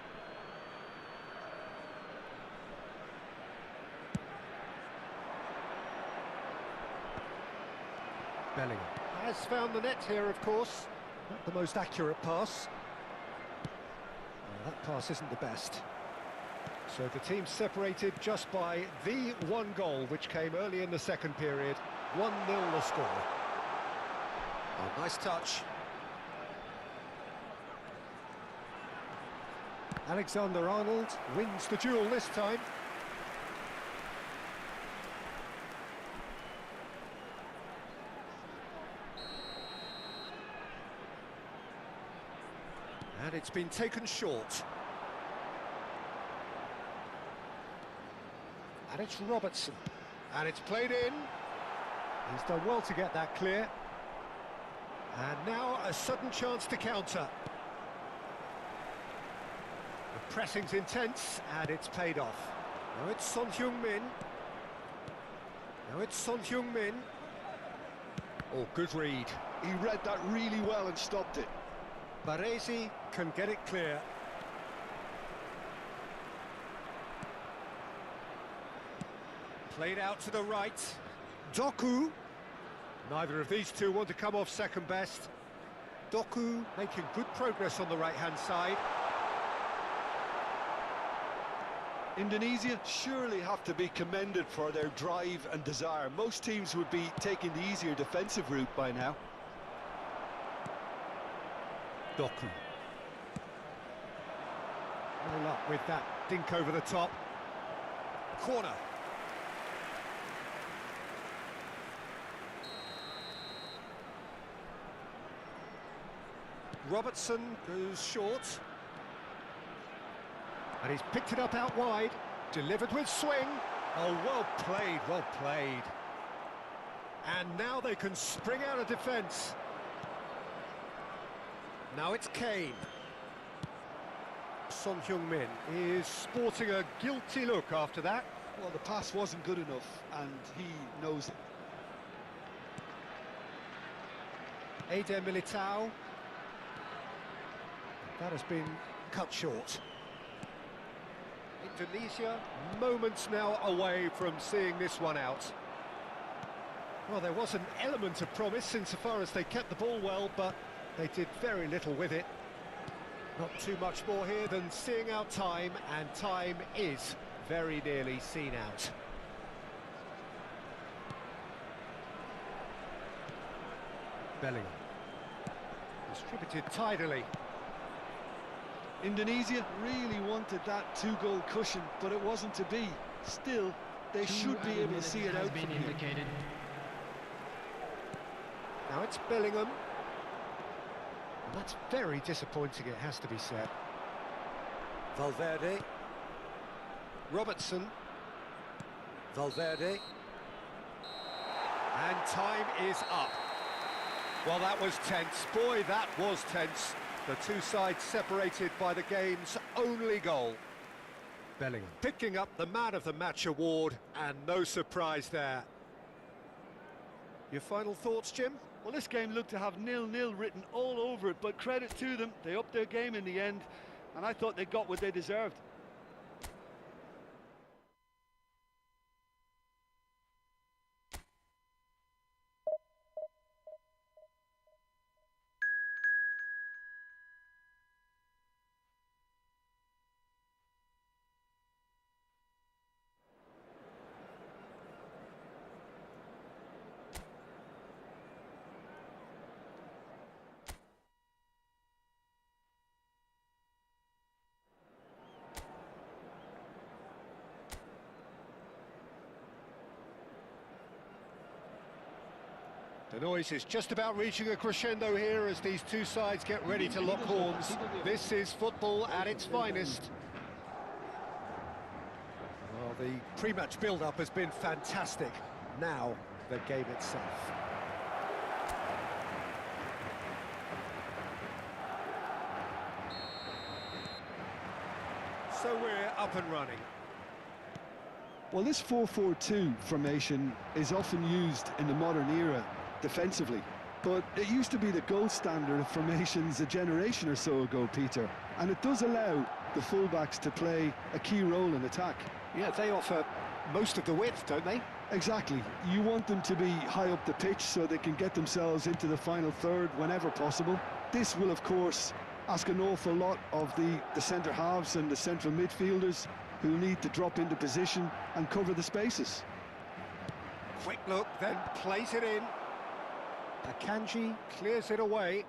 S1: Bellingham has found the net here, of course. Not the most accurate pass. That pass isn't the best. So the team separated just by the one goal, which came early in the second period. 1-0 the score. Oh, nice touch. Alexander-Arnold wins the duel this time. And it's been taken short. And it's Robertson. And it's played in. He's done well to get that clear. And now a sudden chance to counter. The pressing's intense, and it's paid off. Now it's Son Heung-min. Now it's Son Heung-min. Oh, good read.
S2: He read that really well and stopped it.
S1: Baresi can get it clear. Played out to the right. Doku. Neither of these two want to come off second best. Doku making good progress on the right-hand side.
S2: Indonesia surely have to be commended for their drive and desire. Most teams would be taking the easier defensive route by now.
S1: Doku. No luck with that dink over the top. Corner. Robertson goes short. And he's picked it up out wide. Delivered with swing. Oh, well played, well played. And now they can spring out of defence. Now it's Kane. Son Heung-min is sporting a guilty look after that.
S2: Well, the pass wasn't good enough, and he knows it.
S1: Eder Militao. That has been cut short. Indonesia, moments now away from seeing this one out. Well, there was an element of promise insofar as they kept the ball well, but they did very little with it. Not too much more here than seeing out time, and time is very nearly seen out. Bellingham. Distributed tidily.
S2: Indonesia really wanted that two-goal cushion, but it wasn't to be. Still, they should be able to see it out from here.
S1: Now it's Bellingham. And that's very disappointing, it has to be said. Valverde. Robertson. Valverde. And time is up. Well, that was tense. Boy, that was tense. The two sides separated by the game's only goal. Bellingham picking up the Man of the Match award, and no surprise there. Your final thoughts, Jim?
S2: Well, this game looked to have 0-0 written all over it, but credit to them, they upped their game in the end. and I thought they got what they deserved.
S1: The noise is just about reaching a crescendo here as these two sides get ready to lock horns. This is football at its finest. Well, the pre-match build-up has been fantastic. Now, the game itself. So we're up and running.
S2: Well, this 4-4-2 formation is often used in the modern era defensively, but it used to be the gold standard of formations a generation or so ago, Peter, and it does allow the fullbacks to play a key role in attack.
S1: Yeah, they offer most of the width, don't they?
S2: Exactly. You want them to be high up the pitch so they can get themselves into the final third whenever possible. This will, of course, ask an awful lot of the centre halves and the central midfielders, who need to drop into position and cover the spaces.
S1: Quick look, then plays it in. Akanji clears it away.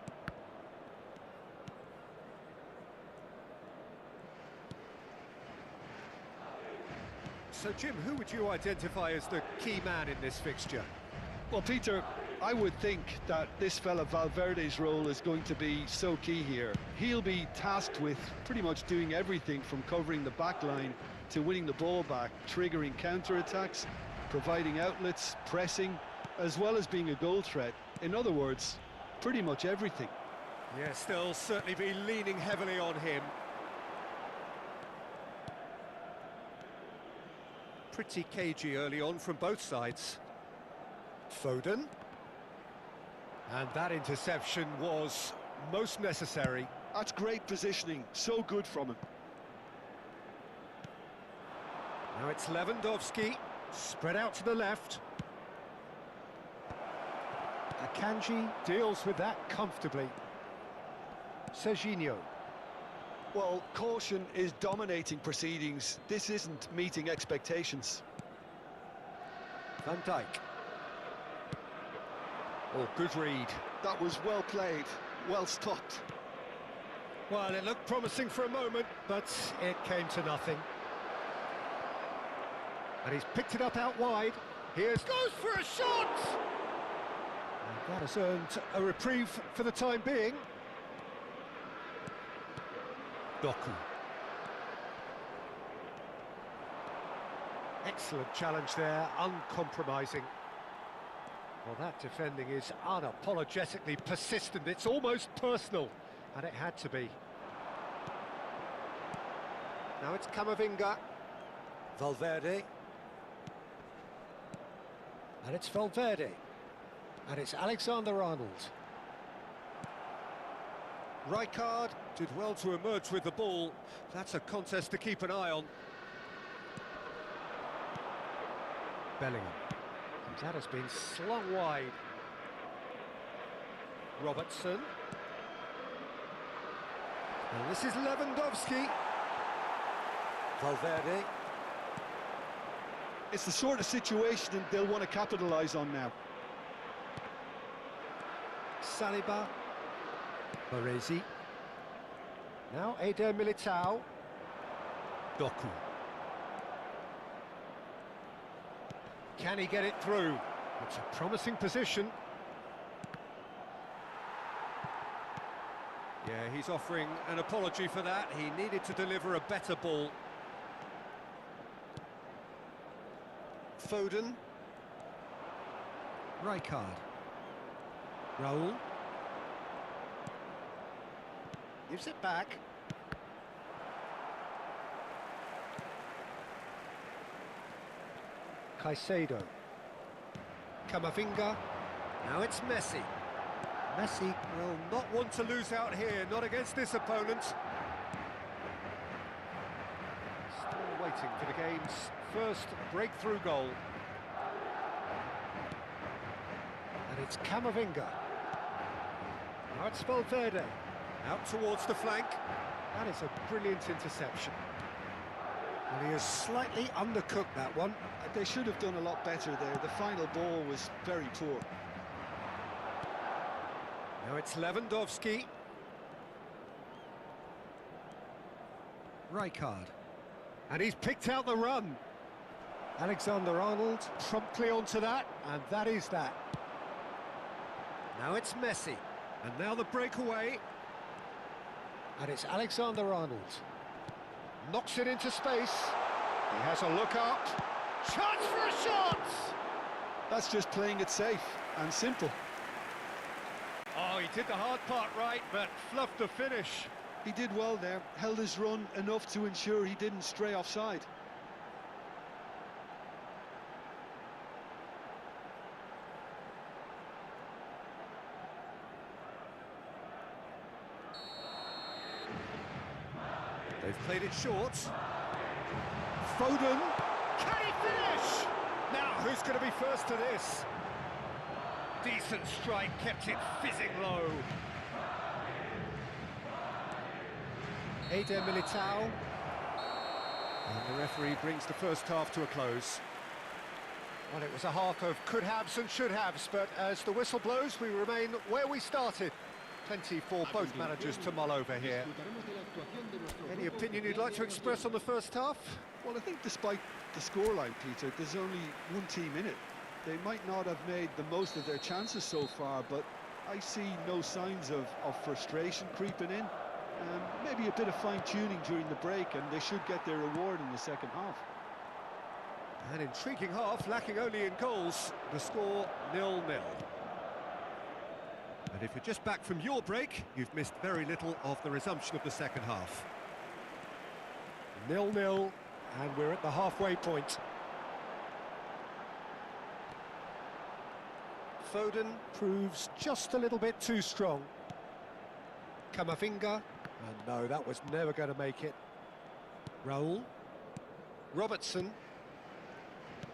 S1: So, Jim, who would you identify as the key man in this fixture?
S2: Well, Peter, I would think that this fella Valverde's role is going to be so key here. He'll be tasked with pretty much doing everything from covering the back line to winning the ball back, triggering counter-attacks, providing outlets, pressing, as well as being a goal threat. In other words, pretty much everything.
S1: Yes, they'll certainly be leaning heavily on him. Pretty cagey early on from both sides. Foden. And that interception was most necessary.
S2: That's great positioning, so good from him.
S1: Now it's Lewandowski, spread out to the left. Akanji deals with that comfortably. Serginho.
S2: Well, caution is dominating proceedings. This isn't meeting expectations.
S1: Van Dijk. Oh, good read.
S2: That was well played, well stopped.
S1: Well, it looked promising for a moment, but it came to nothing. And he's picked it up out wide. Here's goes for a shot! And that has earned a reprieve for the time being. Doku. Excellent challenge there, uncompromising. Well, that defending is unapologetically persistent. It's almost personal, and it had to be. Now it's Camavinga. Valverde. And it's Valverde. And it's Alexander-Arnold. Rijkaard did well to emerge with the ball. That's a contest to keep an eye on. Bellingham. And that has been slung wide. Robertson. And this is Lewandowski. Valverde.
S2: It's the sort of situation they'll want to capitalise on now.
S1: Saliba. Baresi. Now Eder Militao. Doku. Can he get it through? It's a promising position. Yeah, he's offering an apology for that. He needed to deliver a better ball. Foden. Rijkaard. Raul. Gives it back. Caicedo. Camavinga. Now it's Messi. Messi will not want to lose out here, not against this opponent. waiting for the game's first breakthrough goal. And it's Camavinga. Now it's Valverde. Out towards the flank. That is a brilliant interception. And he has slightly undercooked that one.
S2: They should have done a lot better there. The final ball was very poor.
S1: Now it's Lewandowski. Rijkaard. And he's picked out the run. Alexander-Arnold promptly onto that, and that is that. Now it's Messi. And now the breakaway. And it's Alexander-Arnold. Knocks it into space. He has a look up. Chance for a shot!
S2: That's just playing it safe and simple.
S1: Oh, he did the hard part right, but fluffed the finish.
S2: He did well there, held his run enough to ensure he didn't stray offside.
S1: They've played it short. Foden. Can he finish? Now, who's going to be first to this? Decent strike, kept it fizzing low. Eder Militao. And the referee brings the first half to a close. Well, it was a half of could-haves and should-haves, but as the whistle blows, we remain where we started. Plenty for both managers to mull over here. Any opinion you'd like to express on the first half?
S2: Well, I think despite the scoreline, Peter, there's only one team in it. They might not have made the most of their chances so far, but I see no signs of frustration creeping in. Maybe a bit of fine-tuning during the break, and they should get their reward in the second half.
S1: An intriguing half, lacking only in goals. The score 0-0. And if you're just back from your break, you've missed very little of the resumption of the second half. 0-0, and we're at the halfway point. Foden proves just a little bit too strong. Camavinga, and no, that was never going to make it. Raul. Robertson.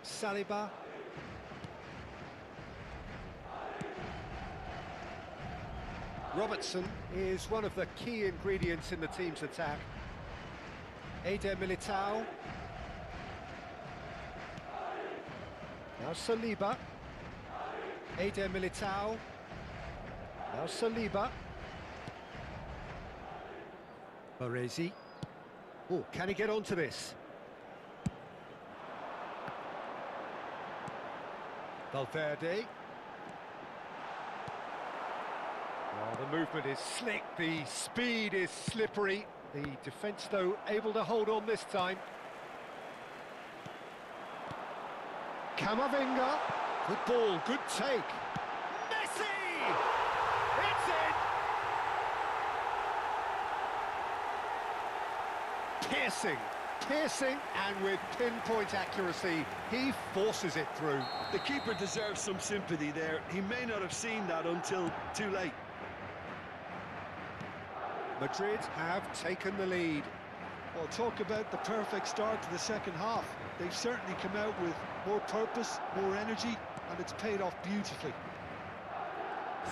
S1: Saliba. Robertson is one of the key ingredients in the team's attack. Eder Militao. Now Saliba. Eder Militao. Now Saliba. Baresi. Oh, can he get onto this? Valverde. Oh, the movement is slick, the speed is slippery. The defence, though, able to hold on this time. Camavinga. Good ball, good take. Messi! It's in! Piercing, and with pinpoint accuracy, he forces it through.
S2: The keeper deserves some sympathy there. He may not have seen that until too late.
S1: Madrid have taken the lead.
S2: Well, talk about the perfect start to the second half. They've certainly come out with more purpose, more energy, and it's paid off beautifully.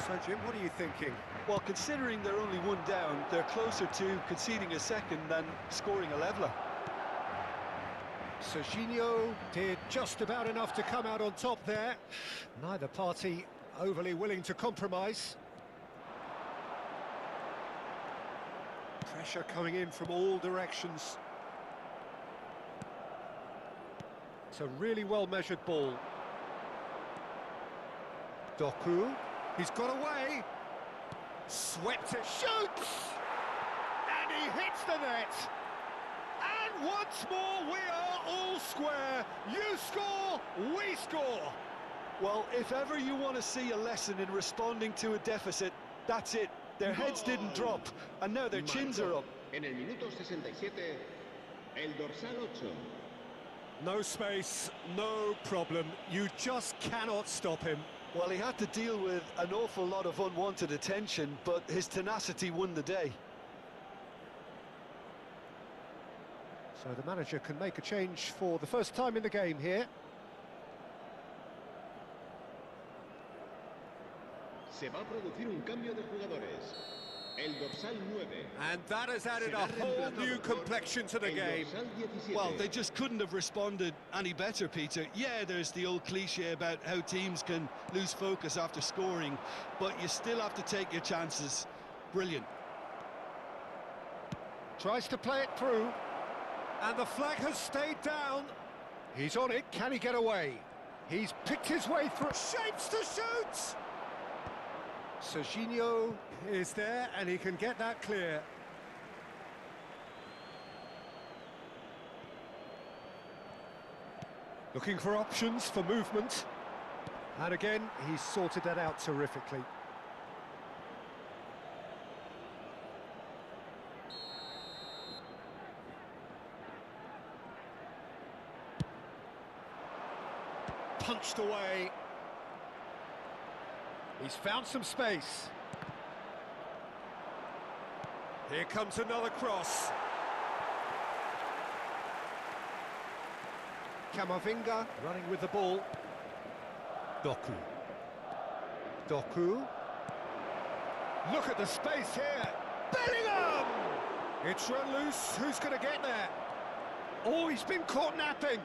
S1: So, Jim, what are you thinking?
S2: Well, considering they're only one down, they're closer to conceding a second than scoring a leveller.
S1: Serginho did just about enough to come out on top there. Neither party overly willing to compromise. Pressure coming in from all directions. It's a really well-measured ball. Doku, he's got away. Swept it, shoots! And he hits the net. And once more, we are all square. You score, we score.
S2: Well, if ever you want to see a lesson in responding to a deficit, that's it. Their heads didn't drop, and now their chins are up.
S3: En el minuto 67, el dorsal 8.
S1: No space, no problem. You just cannot stop him.
S2: Well, he had to deal with an awful lot of unwanted attention, but his tenacity won the day.
S1: So the manager can make a change for the first time in the game here.
S3: Se va a producir un cambio de jugadores. El dorsal 9.
S1: And that has added a whole new complexion to the game.
S2: Well, they just couldn't have responded any better, Peter. Yeah, there's the old cliche about how teams can lose focus after scoring, but you still have to take your chances. Brilliant.
S1: Tries to play it through, and the flag has stayed down. He's on it, can he get away? He's picked his way through, shapes to shoot! Serginho is there, and he can get that clear. Looking for options for movement. And again, he's sorted that out terrifically. Punched away. He's found some space. Here comes another cross. Camavinga running with the ball. Doku. Doku. Look at the space here. Bellingham! It's run loose. Who's going to get there? Oh, he's been caught napping.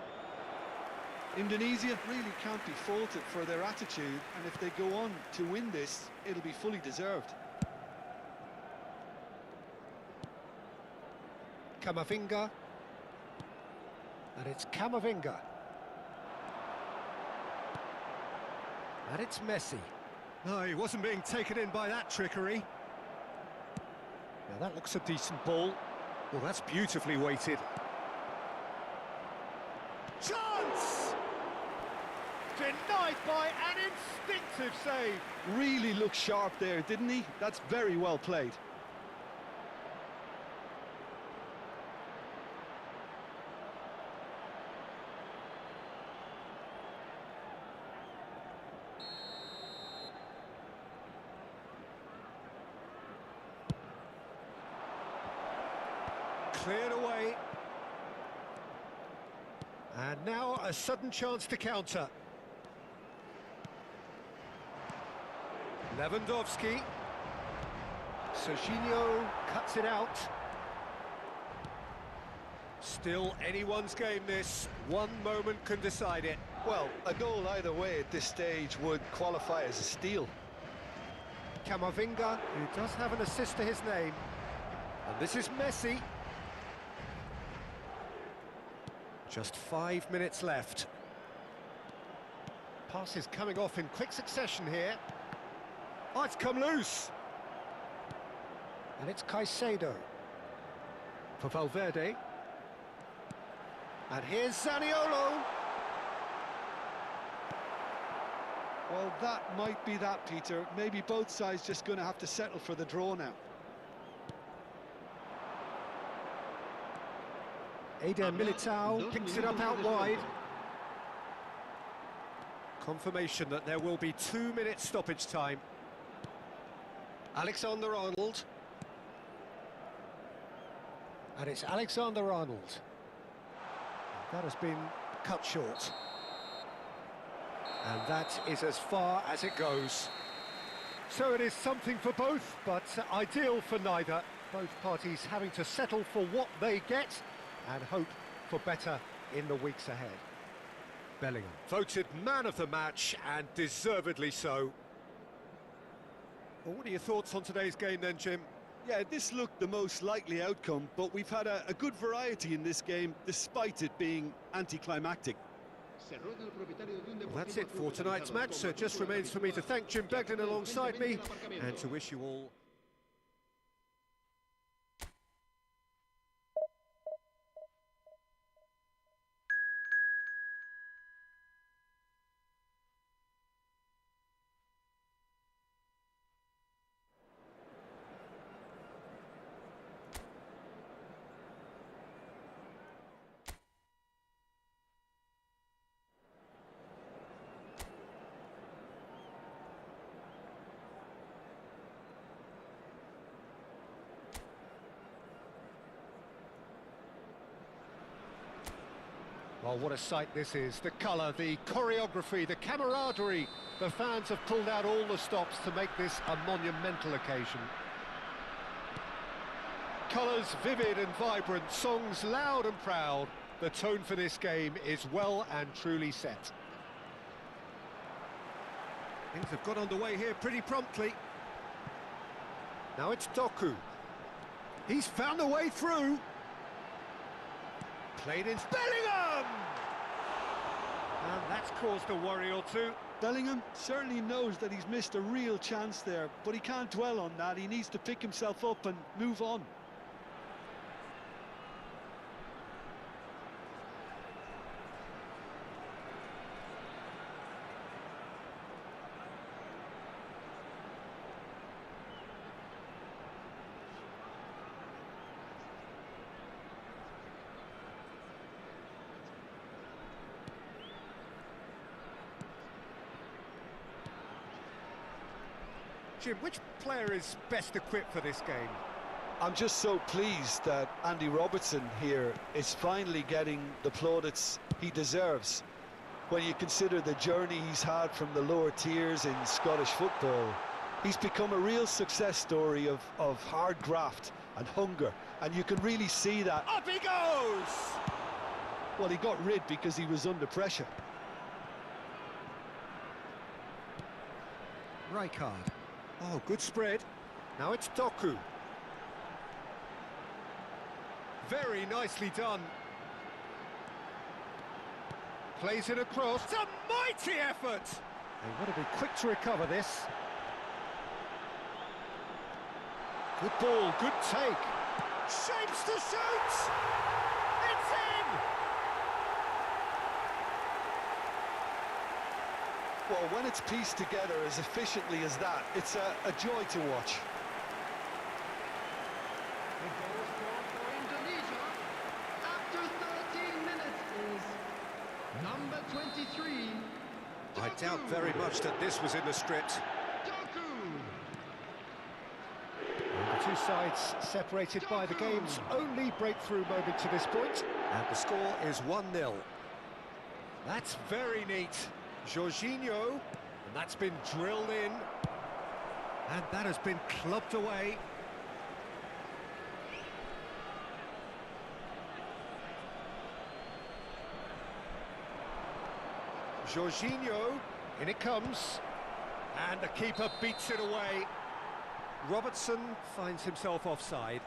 S2: Indonesia really can't be faulted for their attitude, and if they go on to win this, it'll be fully deserved.
S1: Camavinga. And it's Camavinga. And it's Messi. No, he wasn't being taken in by that trickery. Now that looks a decent ball. Well, that's beautifully weighted. Chance! Denied by an instinctive save.
S2: Really looked sharp there, didn't he? That's very well played.
S1: Cleared away. And now a sudden chance to counter. Lewandowski. Serginho cuts it out. Still anyone's game this. One moment can decide it.
S2: Well, a goal either way at this stage would qualify as a steal.
S1: Camavinga, who does have an assist to his name. And this is Messi. Just 5 minutes left. Pass is coming off in quick succession here. Oh, it's come loose. And it's Caicedo. For Valverde. And here's Zaniolo.
S2: Well, that might be that, Peter. Maybe both sides just going to have to settle for the draw now.
S1: Eder Militao picks it up out wide. Confirmation that there will be 2 minutes stoppage time. Alexander-Arnold. And it's Alexander-Arnold. That has been cut short. And that is as far as it goes. So it is something for both, but ideal for neither. Both parties having to settle for what they get and hope for better in the weeks ahead. Bellingham voted man of the match, and deservedly so. Well, what are your thoughts on today's game then, Jim?
S2: Yeah, this looked the most likely outcome, but we've had a good variety in this game, despite it being anticlimactic.
S1: Well, that's it for tonight's match, so it just remains for me to thank Jim Beglin alongside me, and to wish you all Well, what a sight this is. The colour, the choreography, the camaraderie. The fans have pulled out all the stops to make this a monumental occasion. Colours vivid and vibrant, songs loud and proud. The tone for this game is well and truly set. Things have got underway here pretty promptly. Now it's Doku. He's found a way through. Played in Bellingham! And that's caused a worry or two.
S2: Bellingham certainly knows that he's missed a real chance there, but he can't dwell on that. He needs to pick himself up and move on.
S1: Jim, which player is best equipped for this game?
S2: I'm just so pleased that Andy Robertson here is finally getting the plaudits he deserves. When you consider the journey he's had from the lower tiers in Scottish football, he's become a real success story of hard graft and hunger, and you can really see that.
S1: Up he goes!
S2: Well, he got rid because he was under pressure.
S1: Rijkaard. Oh, good spread. Now it's Doku. Very nicely done. Plays it across. It's a mighty effort! They want to be quick to recover this. Good ball, good take. Shapes to shoot! It's in!
S2: Well, when it's pieced together as efficiently as that, it's a joy to watch.
S4: The goal scored for Indonesia after 13 minutes is number 23.
S1: I doubt very much that this was in the script.
S4: Doku.
S1: And the two sides separated by the game's only breakthrough moment to this point. And the score is 1-0. That's very neat. Jorginho, and that's been drilled in. And that has been clubbed away. Jorginho, in it comes. And the keeper beats it away. Robertson finds himself offside.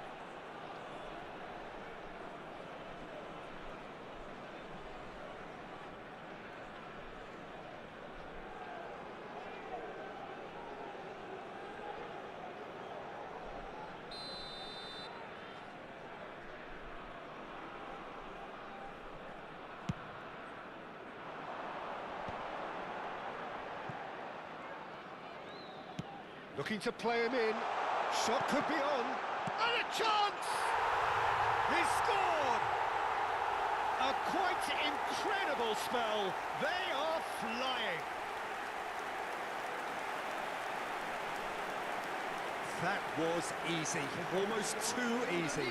S1: Looking to play him in. Shot could be on. And a chance! He's scored! A quite incredible spell. They are flying. That was easy. Almost too easy.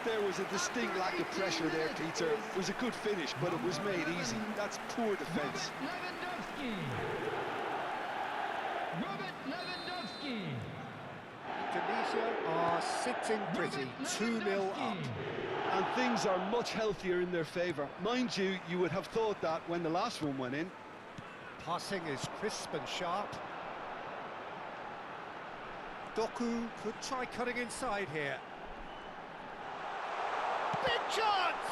S2: There was a distinct lack of pressure there, Peter. It was a good finish, but it was made easy. That's poor defence.
S4: Lewandowski. Robert Lewandowski.
S1: Indonesia are sitting pretty, 2-0 up.
S2: And things are much healthier in their favour. Mind you, you would have thought that when the last one went in.
S1: Passing is crisp and sharp. Doku could try cutting inside here. Big chance!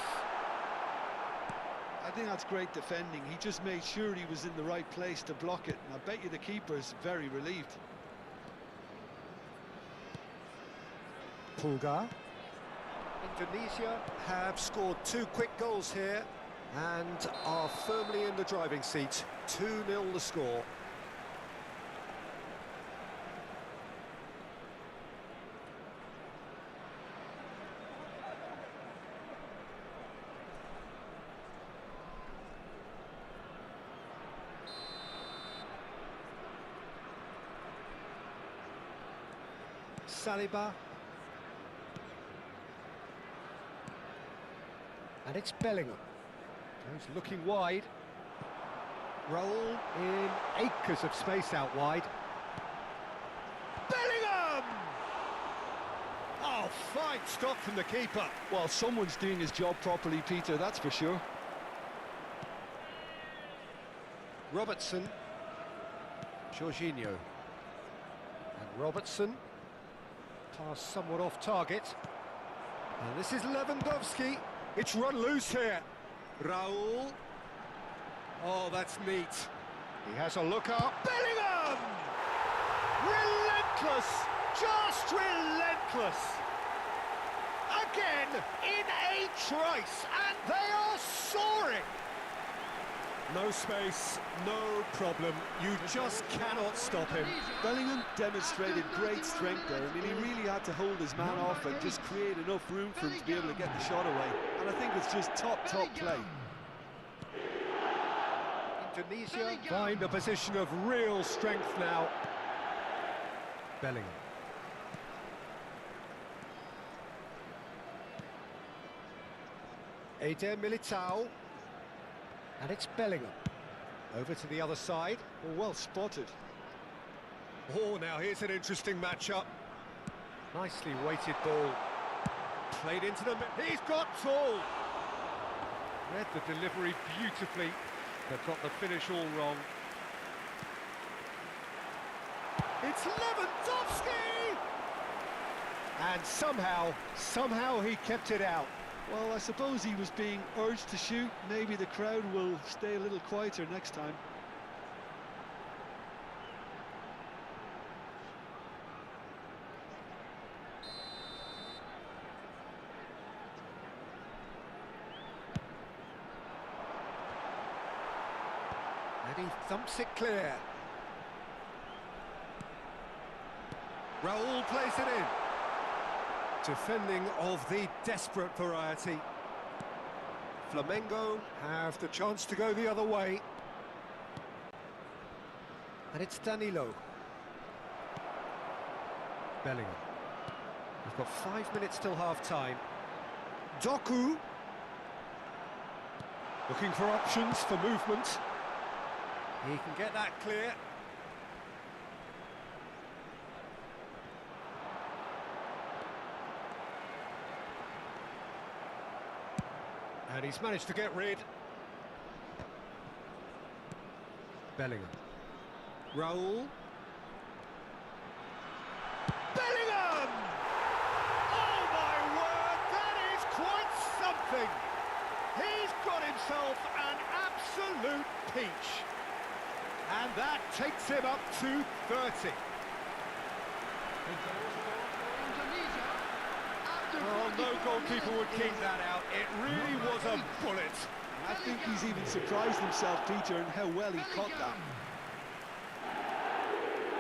S2: I think that's great defending. He just made sure he was in the right place to block it. And I bet you the keeper's very relieved.
S1: Pulgar. Indonesia have scored 2 quick goals here and are firmly in the driving seat. 2-0 the score. Saliba. And it's Bellingham. Goes looking wide. Roll in acres of space out wide. Bellingham! Oh, fine stop from the keeper.
S2: Well, someone's doing his job properly, Peter, that's for sure.
S1: Robertson. Jorginho. And Robertson. Pass somewhat off target. And this is Lewandowski. It's run loose here. Raul. Oh, that's neat. He has a look up. Bellingham! Relentless! Just relentless! Again, in a trice, and they are soaring! No space, no problem. You just cannot stop him.
S2: Bellingham demonstrated great strength there. I mean, he really had to hold his man off and just create enough room for him to be able to get the shot away. And I think it's just top play.
S1: Indonesia find a position of real strength now. Bellingham. Eder Militao. And it's Bellingham. Over to the other side.
S2: Well spotted.
S1: Oh, now here's an interesting matchup. Nicely weighted ball. Played into the... He's got tall! Read the delivery beautifully. They've got the finish all wrong. It's Lewandowski! And somehow he kept it out.
S2: Well, I suppose he was being urged to shoot. Maybe the crowd will stay a little quieter next time.
S1: And he thumps it clear. Raul plays it in. Defending of the desperate variety. Flamengo have the chance to go the other way. And it's Danilo. Bellingham. We've got 5 minutes till half-time. Doku. Looking for options for movement. He can get that clear. And he's managed to get rid. Bellingham. Raul. Bellingham! Oh my word, that is quite something! He's got himself an absolute peach. And that takes him up to 30. Oh, no goalkeeper would keep that out. It really was a bullet.
S2: I think he's even surprised himself, Peter, in how well he caught that.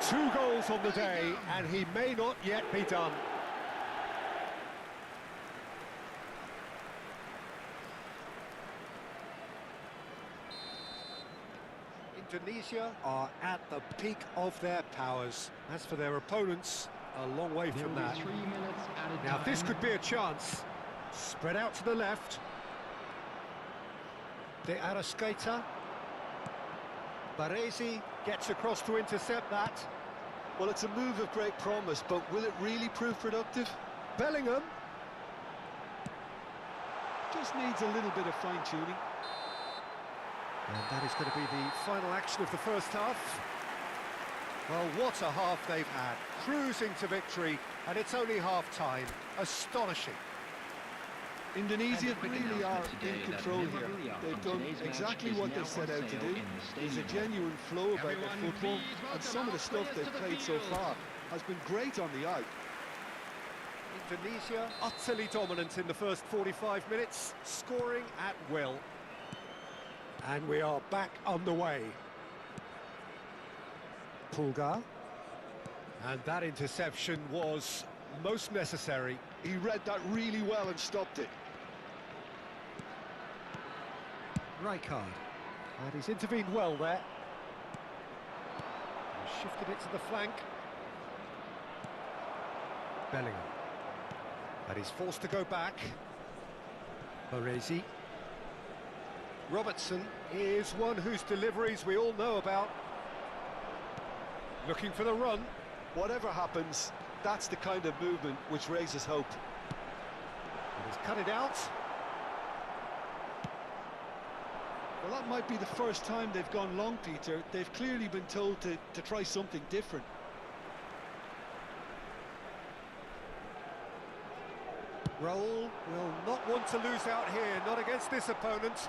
S1: 2 goals on the day, and he may not yet be done. Indonesia are at the peak of their powers. As for their opponents, a long way from that. Now this could be a chance. Spread out to the left. De Arrascaeta. Baresi gets across to intercept that.
S2: Well, it's a move of great promise, but will it really prove productive?
S1: Bellingham.
S2: Just needs a little bit of fine-tuning.
S1: And that is going to be the final action of the first half. Well, what a half they've had. Cruising to victory, and it's only half-time. Astonishing.
S2: Indonesia really are in control here. They've done exactly what they set out to do. There's a genuine flow about their football, and some of the stuff they've played so far has been great on the eye.
S1: Indonesia utterly dominant in the first 45 minutes, scoring at will. And we are back underway. Pulgar. And that interception was most necessary.
S2: He read that really well and stopped it.
S1: Rijkaard. And he's intervened well there. He's shifted it to the flank. Bellingham. And he's forced to go back. Baresi. Robertson is one whose deliveries we all know about. Looking for the run.
S2: Whatever happens, that's the kind of movement which raises hope.
S1: And he's cut it out.
S2: Well, that might be the first time they've gone long, Peter. They've clearly been told to try something different.
S1: Raul will not want to lose out here, not against this opponent.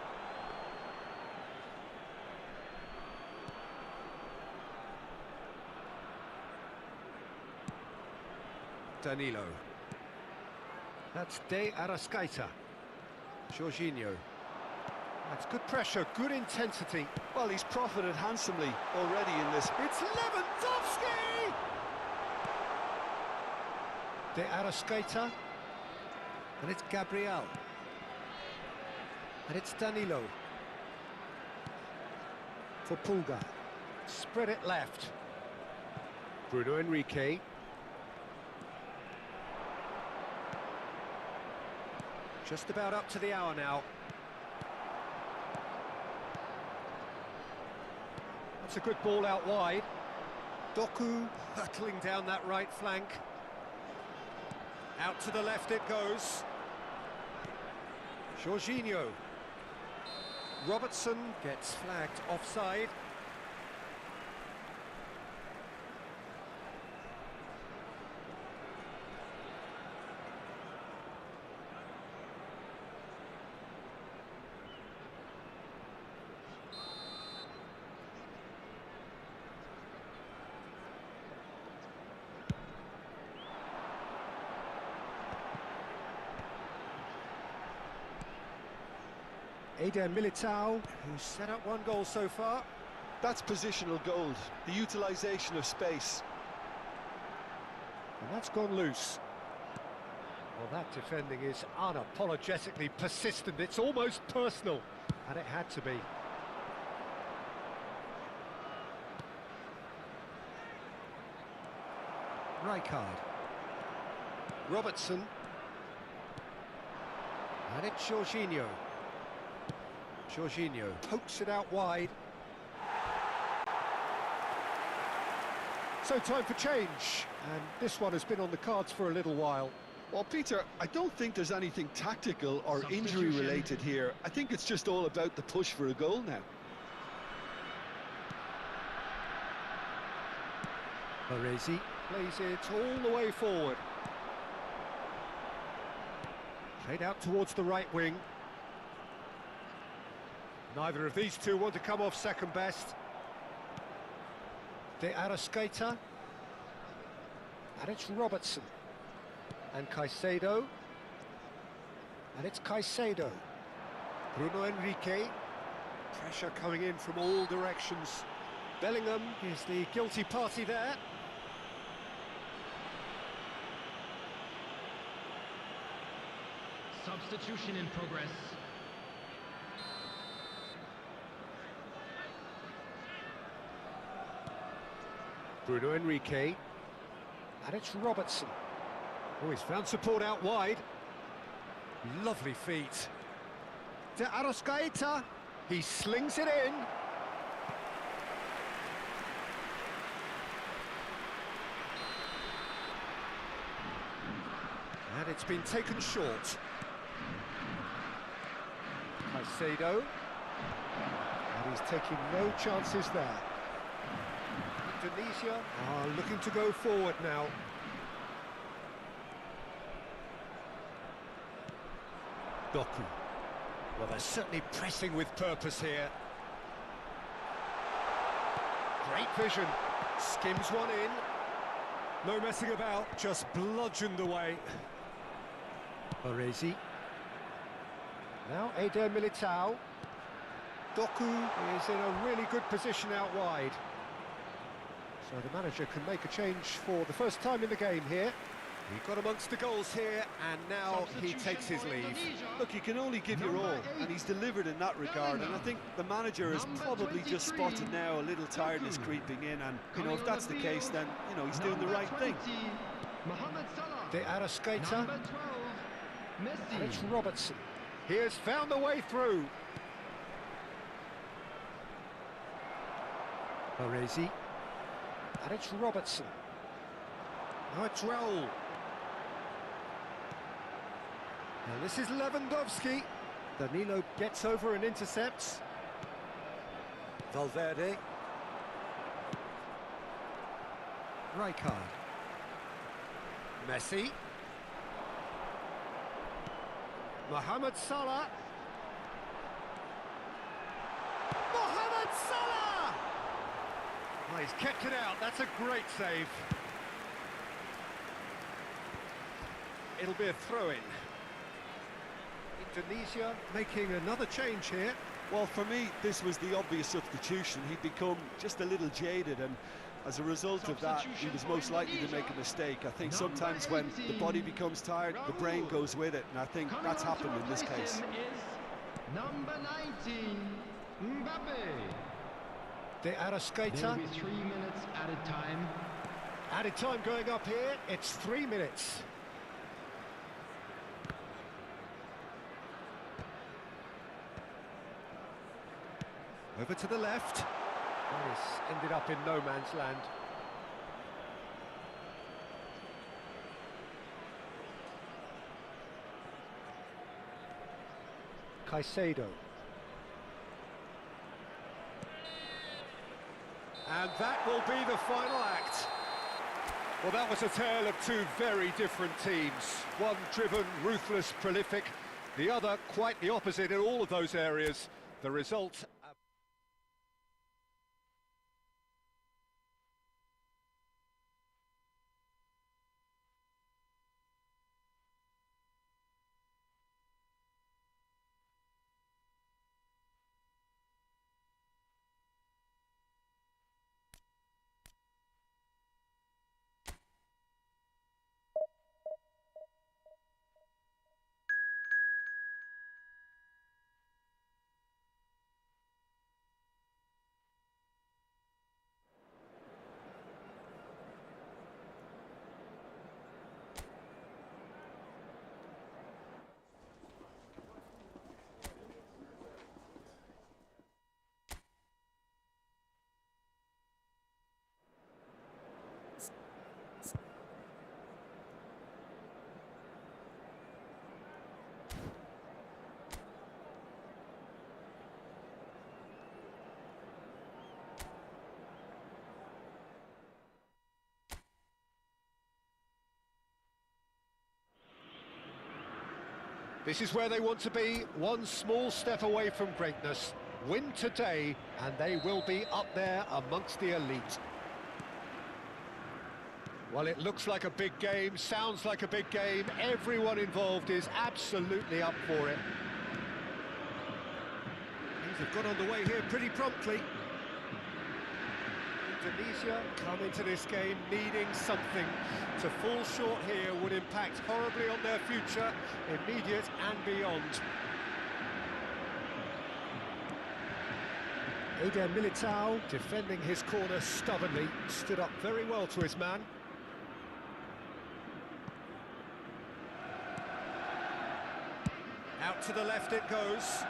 S1: Danilo. That's De Arrascaeta. Jorginho. That's good pressure, good intensity.
S2: Well, he's profited handsomely already in this.
S1: It's Lewandowski! De Arrascaeta. And it's Gabriel. And it's Danilo. For Pulga. Spread it left. Bruno Henrique. Just about up to the hour now. That's a good ball out wide. Doku hurtling down that right flank. Out to the left it goes. Jorginho. Robertson gets flagged offside. Eder Militao, who's set up one goal so far.
S2: That's positional gold, the utilisation of space.
S1: And that's gone loose. Well, that defending is unapologetically persistent. It's almost personal, and it had to be. Rijkaard. Robertson. And it's Jorginho. Jorginho pokes it out wide. So time for change, and this one has been on the cards for a little while.
S2: Well, Peter, I don't think there's anything tactical or injury related here. I think it's just all about the push for a goal now.
S1: Baresi plays it all the way forward. Played out towards the right wing. Neither of these two want to come off second best. De Arrascaeta. And it's Robertson. And Caicedo. And it's Caicedo. Bruno Henrique. Pressure coming in from all directions. Bellingham is the guilty party there.
S4: Substitution in progress.
S1: Bruno Henrique. And it's Robertson. Oh, he's found support out wide. Lovely feet. De Arrascaeta. He slings it in. And it's been taken short. Caicedo. And he's taking no chances there. Indonesia are looking to go forward now. Doku. Well, they're certainly pressing with purpose here. Great vision. Skims one in. No messing about, just bludgeoned away. Baresi. Now Eder Militao. Doku is in a really good position out wide. So the manager can make a change for the first time in the game here. He got amongst the goals here, and now he takes his leave.
S2: Look, you can only give your all, and he's delivered in that regard. And I think the manager has probably just spotted now a little tiredness creeping in, and if that's the case, then he's doing the right thing.
S1: De Arrascaeta. And it's Robertson. He has found the way through. Baresi. And it's Robertson. Now it's Raul. Now this is Lewandowski. Danilo gets over and intercepts. Valverde. Rijkaard. Messi. Mohamed Salah. Mohamed Salah! Oh, he's kept it out. That's a great save. It'll be a throw-in. Indonesia making another change here.
S2: Well, for me, this was the obvious substitution. He'd become just a little jaded, and as a result of that, he was most likely to make a mistake. I think sometimes when the body becomes tired, the brain goes with it, and I think that's happened in this case.
S4: Number 19, Mbappe.
S1: De Arrascaeta.
S4: There'll be 3 minutes added time.
S1: Added time going up here. It's 3 minutes. Over to the left. This ended up in no man's land. Caicedo. And that will be the final act. Well, that was a tale of two very different teams. One driven, ruthless, prolific. The other quite the opposite in all of those areas. The result... This is where they want to be, one small step away from greatness. Win today, and they will be up there amongst the elite. Well, it looks like a big game, sounds like a big game. Everyone involved is absolutely up for it. Things have got underway here pretty promptly. Indonesia come into this game needing something. To fall short here would impact horribly on their future, immediate and beyond. Eder Militao, defending his corner stubbornly, stood up very well to his man. Out to the left it goes.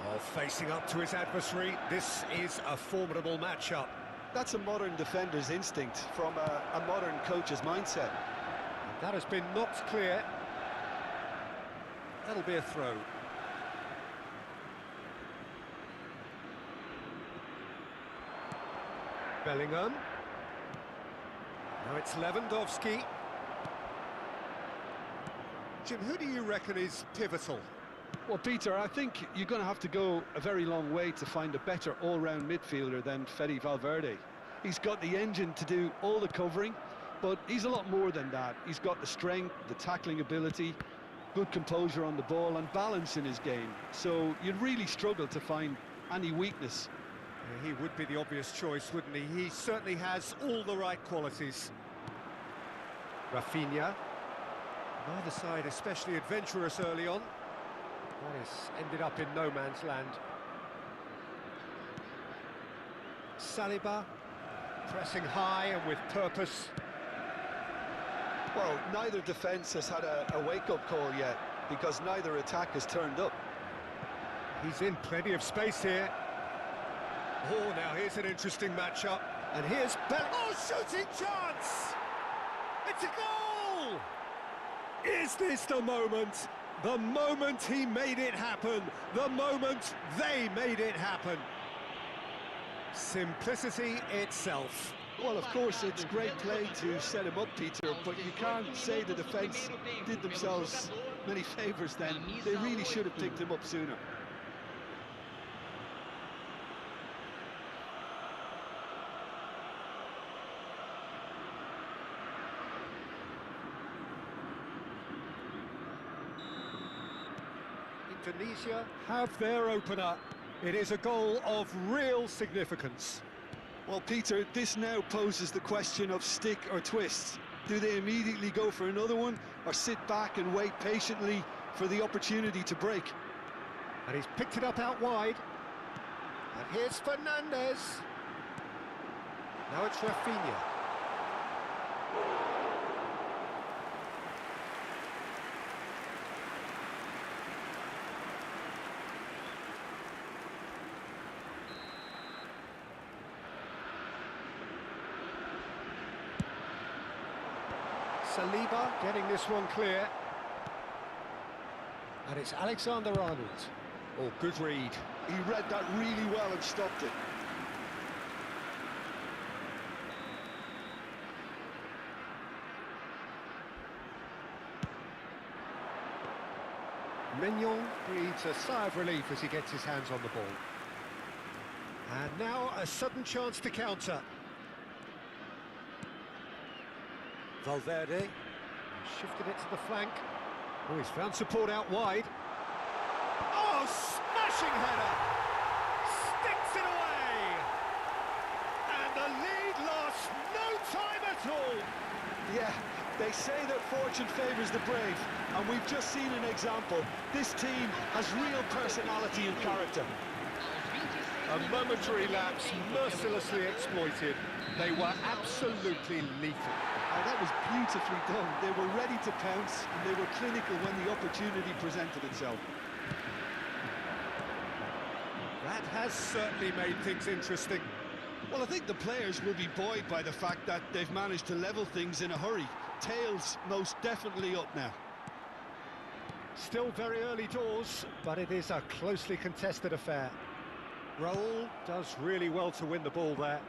S1: Oh, facing up to his adversary, this is a formidable matchup.
S2: That's a modern defender's instinct from a modern coach's mindset.
S1: That has been knocked clear. That'll be a throw. Bellingham. Now it's Lewandowski. Jim, who do you reckon is pivotal?
S2: Well, Peter, I think you're going to have to go a very long way to find a better all-round midfielder than Fede Valverde. He's got the engine to do all the covering, but he's a lot more than that. He's got the strength, the tackling ability, good composure on the ball and balance in his game. So you'd really struggle to find any weakness.
S1: Yeah, he would be the obvious choice, wouldn't he? He certainly has all the right qualities. Rafinha. Neither side especially adventurous early on. That has ended up in no man's land. Saliba, pressing high and with purpose.
S2: Well, neither defence has had a wake-up call yet, because neither attack has turned up.
S1: He's in plenty of space here. Oh, now here's an interesting matchup. And here's Bell. Oh, shooting chance! It's a goal! Is this the moment? The moment he made it happen. The moment they made it happen. Simplicity itself.
S2: Well, of course, it's great play to set him up, Peter, but you can't say the defence did themselves many favours then. They really should have picked him up sooner.
S1: Indonesia have their opener. It is a goal of real significance.
S2: Well, Peter, this now poses the question of stick or twist. Do they immediately go for another one, or sit back and wait patiently for the opportunity to break?
S1: And he's picked it up out wide. And here's Fernandez. Now it's Rafinha. Saliba getting this one clear. And it's Alexander-Arnold. Oh, good read.
S2: He read that really well and stopped it.
S1: Mignon breathes a sigh of relief as he gets his hands on the ball. And now a sudden chance to counter. Valverde shifted it to the flank. Oh, he's found support out wide. Oh, smashing header! Sticks it away! And the lead lost no time at all!
S2: Yeah, they say that fortune favours the brave, and we've just seen an example. This team has real personality and character.
S1: A momentary lapse mercilessly exploited. They were absolutely lethal.
S2: Oh, that was beautifully done. They were ready to pounce, and they were clinical when the opportunity presented itself.
S1: That has certainly made things interesting.
S2: Well, I think the players will be buoyed by the fact that they've managed to level things in a hurry. Tails most definitely up now.
S1: Still very early doors, but it is a closely contested affair. Raul does really well to win the ball there.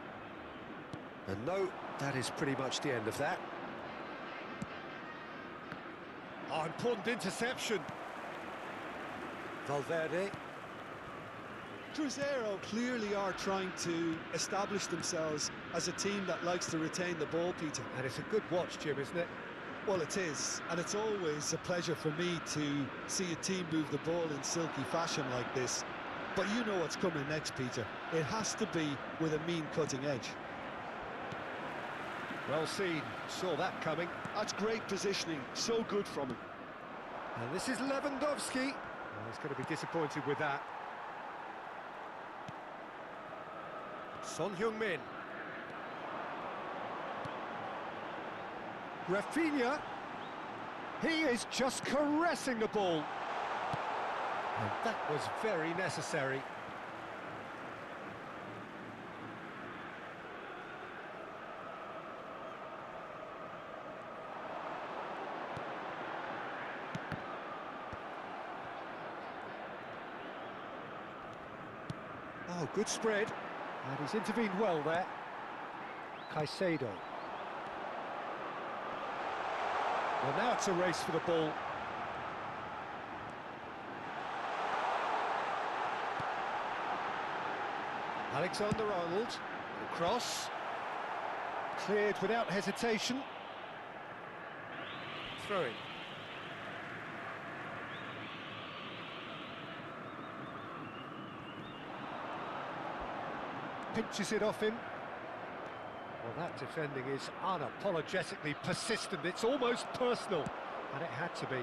S1: And no, that is pretty much the end of that. Oh, important interception. Valverde.
S2: Cruzeiro clearly are trying to establish themselves as a team that likes to retain the ball, Peter.
S1: And it's a good watch, Jim, isn't it?
S2: Well, it is, and it's always a pleasure for me to see a team move the ball in silky fashion like this. But you know what's coming next, Peter. It has to be with a mean cutting edge.
S1: Well seen, saw that coming.
S2: That's great positioning, so good from him.
S1: And this is Lewandowski. Oh, he's going to be disappointed with that. Son Heung-min. Rafinha. He is just caressing the ball. And that was very necessary. Oh, good spread. And he's intervened well there. Caicedo. Well, now it's a race for the ball. Alexander-Arnold. Cross. Cleared without hesitation. Throwing. Pinches it off him. Well, that defending is unapologetically persistent. It's almost personal, and it had to be.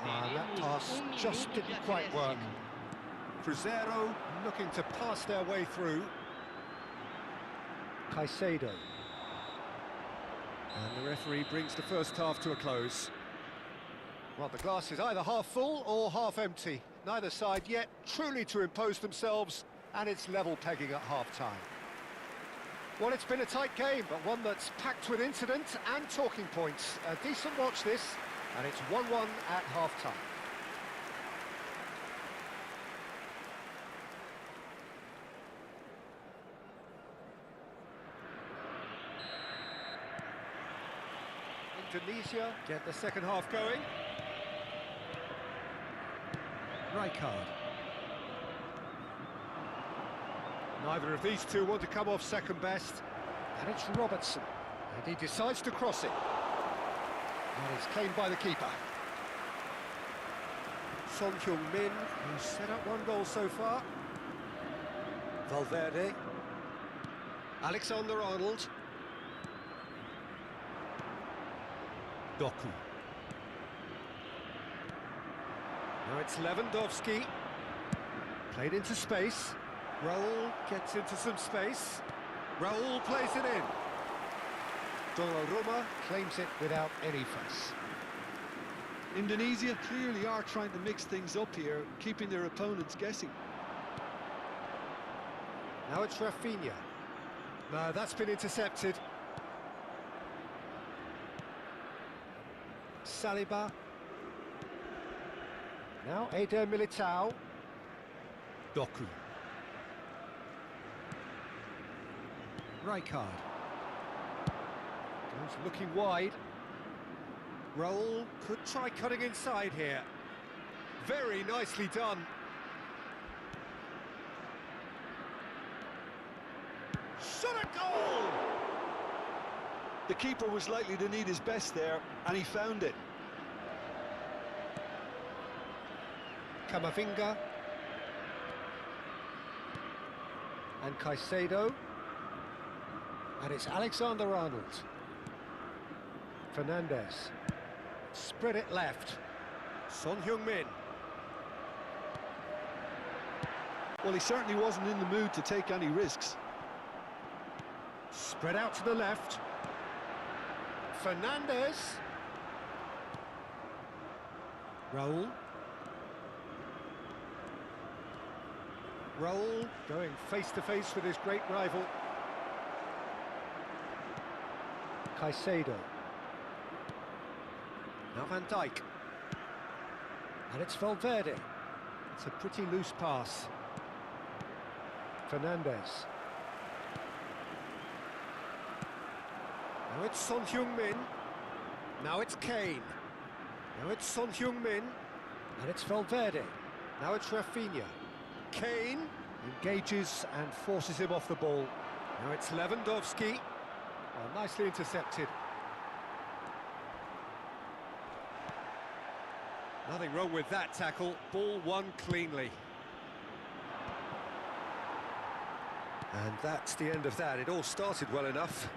S1: That pass just didn't quite work. Cruzeiro looking to pass their way through. Caicedo. And the referee brings the first half to a close. Well, the glass is either half full or half empty. neither side yet truly to impose themselves, and it's level pegging at half-time. Well, it's been a tight game, but one that's packed with incident and talking points. A decent watch this, and it's 1-1 at half-time. Indonesia get the second half going. Rijkaard. Neither of these two want to come off second best. And it's Robertson. And he decides to cross it. And it's claimed by the keeper. Son Heung-min, who's set up one goal so far. Valverde. Alexander-Arnold. Doku. Now it's Lewandowski. Played into space. Raul gets into some space. Raul plays it in. Donnarumma claims it without any fuss.
S2: Indonesia clearly are trying to mix things up here, keeping their opponents guessing.
S1: Now it's Rafinha. No, that's been intercepted. Saliba. Now Eder Militao. Doku. Rijkaard. Goes looking wide. Raul could try cutting inside here. Very nicely done. Shot a goal!
S2: The keeper was likely to need his best there, and he found it.
S1: Camavinga. And Caicedo. And it's Alexander-Arnold. Fernandez. Spread it left. Son Heung-min.
S2: Well, he certainly wasn't in the mood to take any risks.
S1: Spread out to the left. Fernandez. Raul. Raul going face-to-face with his great rival. Caicedo. Now Van Dijk. And it's Valverde. It's a pretty loose pass. Fernandez. Now it's Son Heung-min. Now it's Kane. Now it's Son Heung-min. And it's Valverde. Now it's Rafinha. Kane engages and forces him off the ball. Now it's Lewandowski. Oh, nicely intercepted. Nothing wrong with that tackle. Ball won cleanly. And that's the end of that. It all started well enough.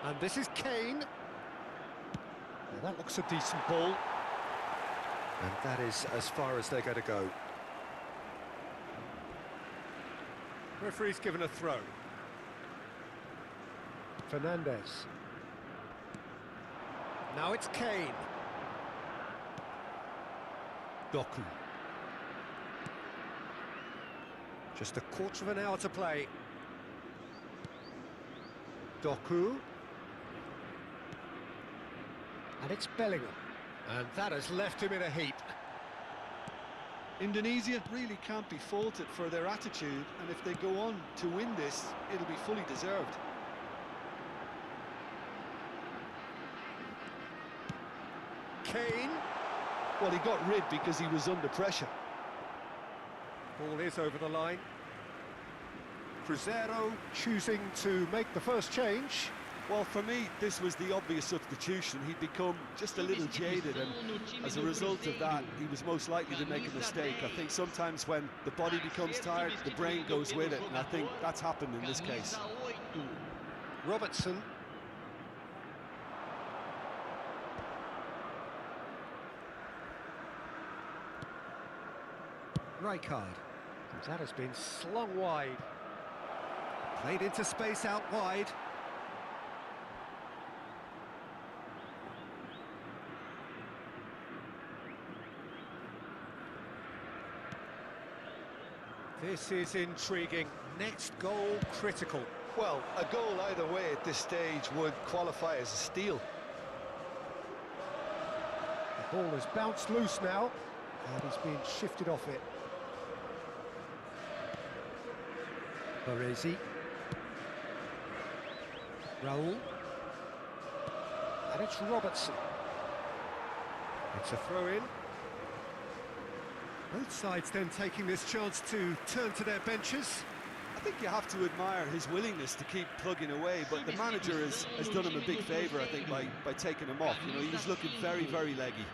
S1: And this is Kane. Now that looks a decent ball. And that is as far as they're going to go. Referee's given a throw. Fernandez. Now it's Kane. Doku. Just a quarter of an hour to play. Doku. And it's Bellingham. And that has left him in a heap.
S2: Indonesia really can't be faulted for their attitude, and if they go on to win this, it'll be fully deserved.
S1: Kane.
S2: Well, he got rid because he was under pressure.
S1: Ball is over the line. Cruzeiro choosing to make the first change.
S2: Well, for me, this was the obvious substitution. He'd become just a little jaded, and as a result of that, he was most likely to make a mistake. I think sometimes when the body becomes tired, the brain goes with it, and I think that's happened in this case.
S1: Robertson. Rijkaard. That has been slung wide. Played into space out wide. This is intriguing. Next goal critical.
S2: Well, a goal either way at this stage would qualify as a steal.
S1: The ball has bounced loose now, and he's being shifted off it. Baresi. Raul. And it's Robertson. It's a throw-in. Both sides then taking this chance to turn to their benches.
S2: I think you have to admire his willingness to keep plugging away, but the manager has done him a big favour, I think, by taking him off. You know, he was looking very, very leggy.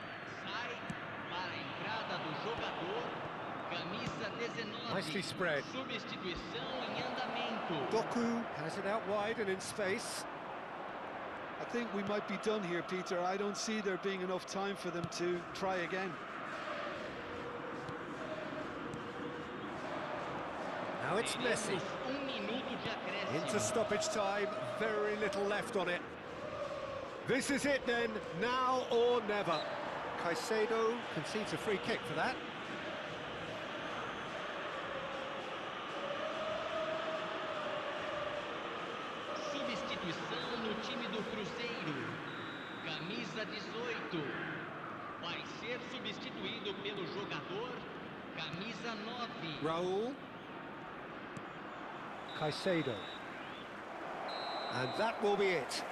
S1: Nicely spread. Doku has it out wide and in space.
S2: I think we might be done here, Peter. I don't see there being enough time for them to try again.
S1: Now it's Messi. Into stoppage time, very little left on it. This is it then, now or never. Caicedo concedes a free kick for that.
S4: Substituição no time do Cruzeiro. Camisa 18. Vai ser substituído pelo jogador camisa 9.
S1: Raul. Caicedo. And that will be it.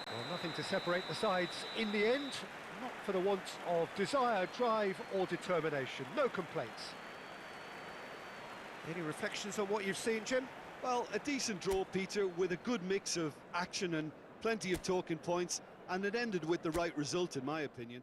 S1: Well, nothing to separate the sides in the end, not for the want of desire, drive or determination. No complaints. Any reflections on what you've seen, Jim?
S2: Well, a decent draw, Peter, with a good mix of action and plenty of talking points, and it ended with the right result, in my opinion.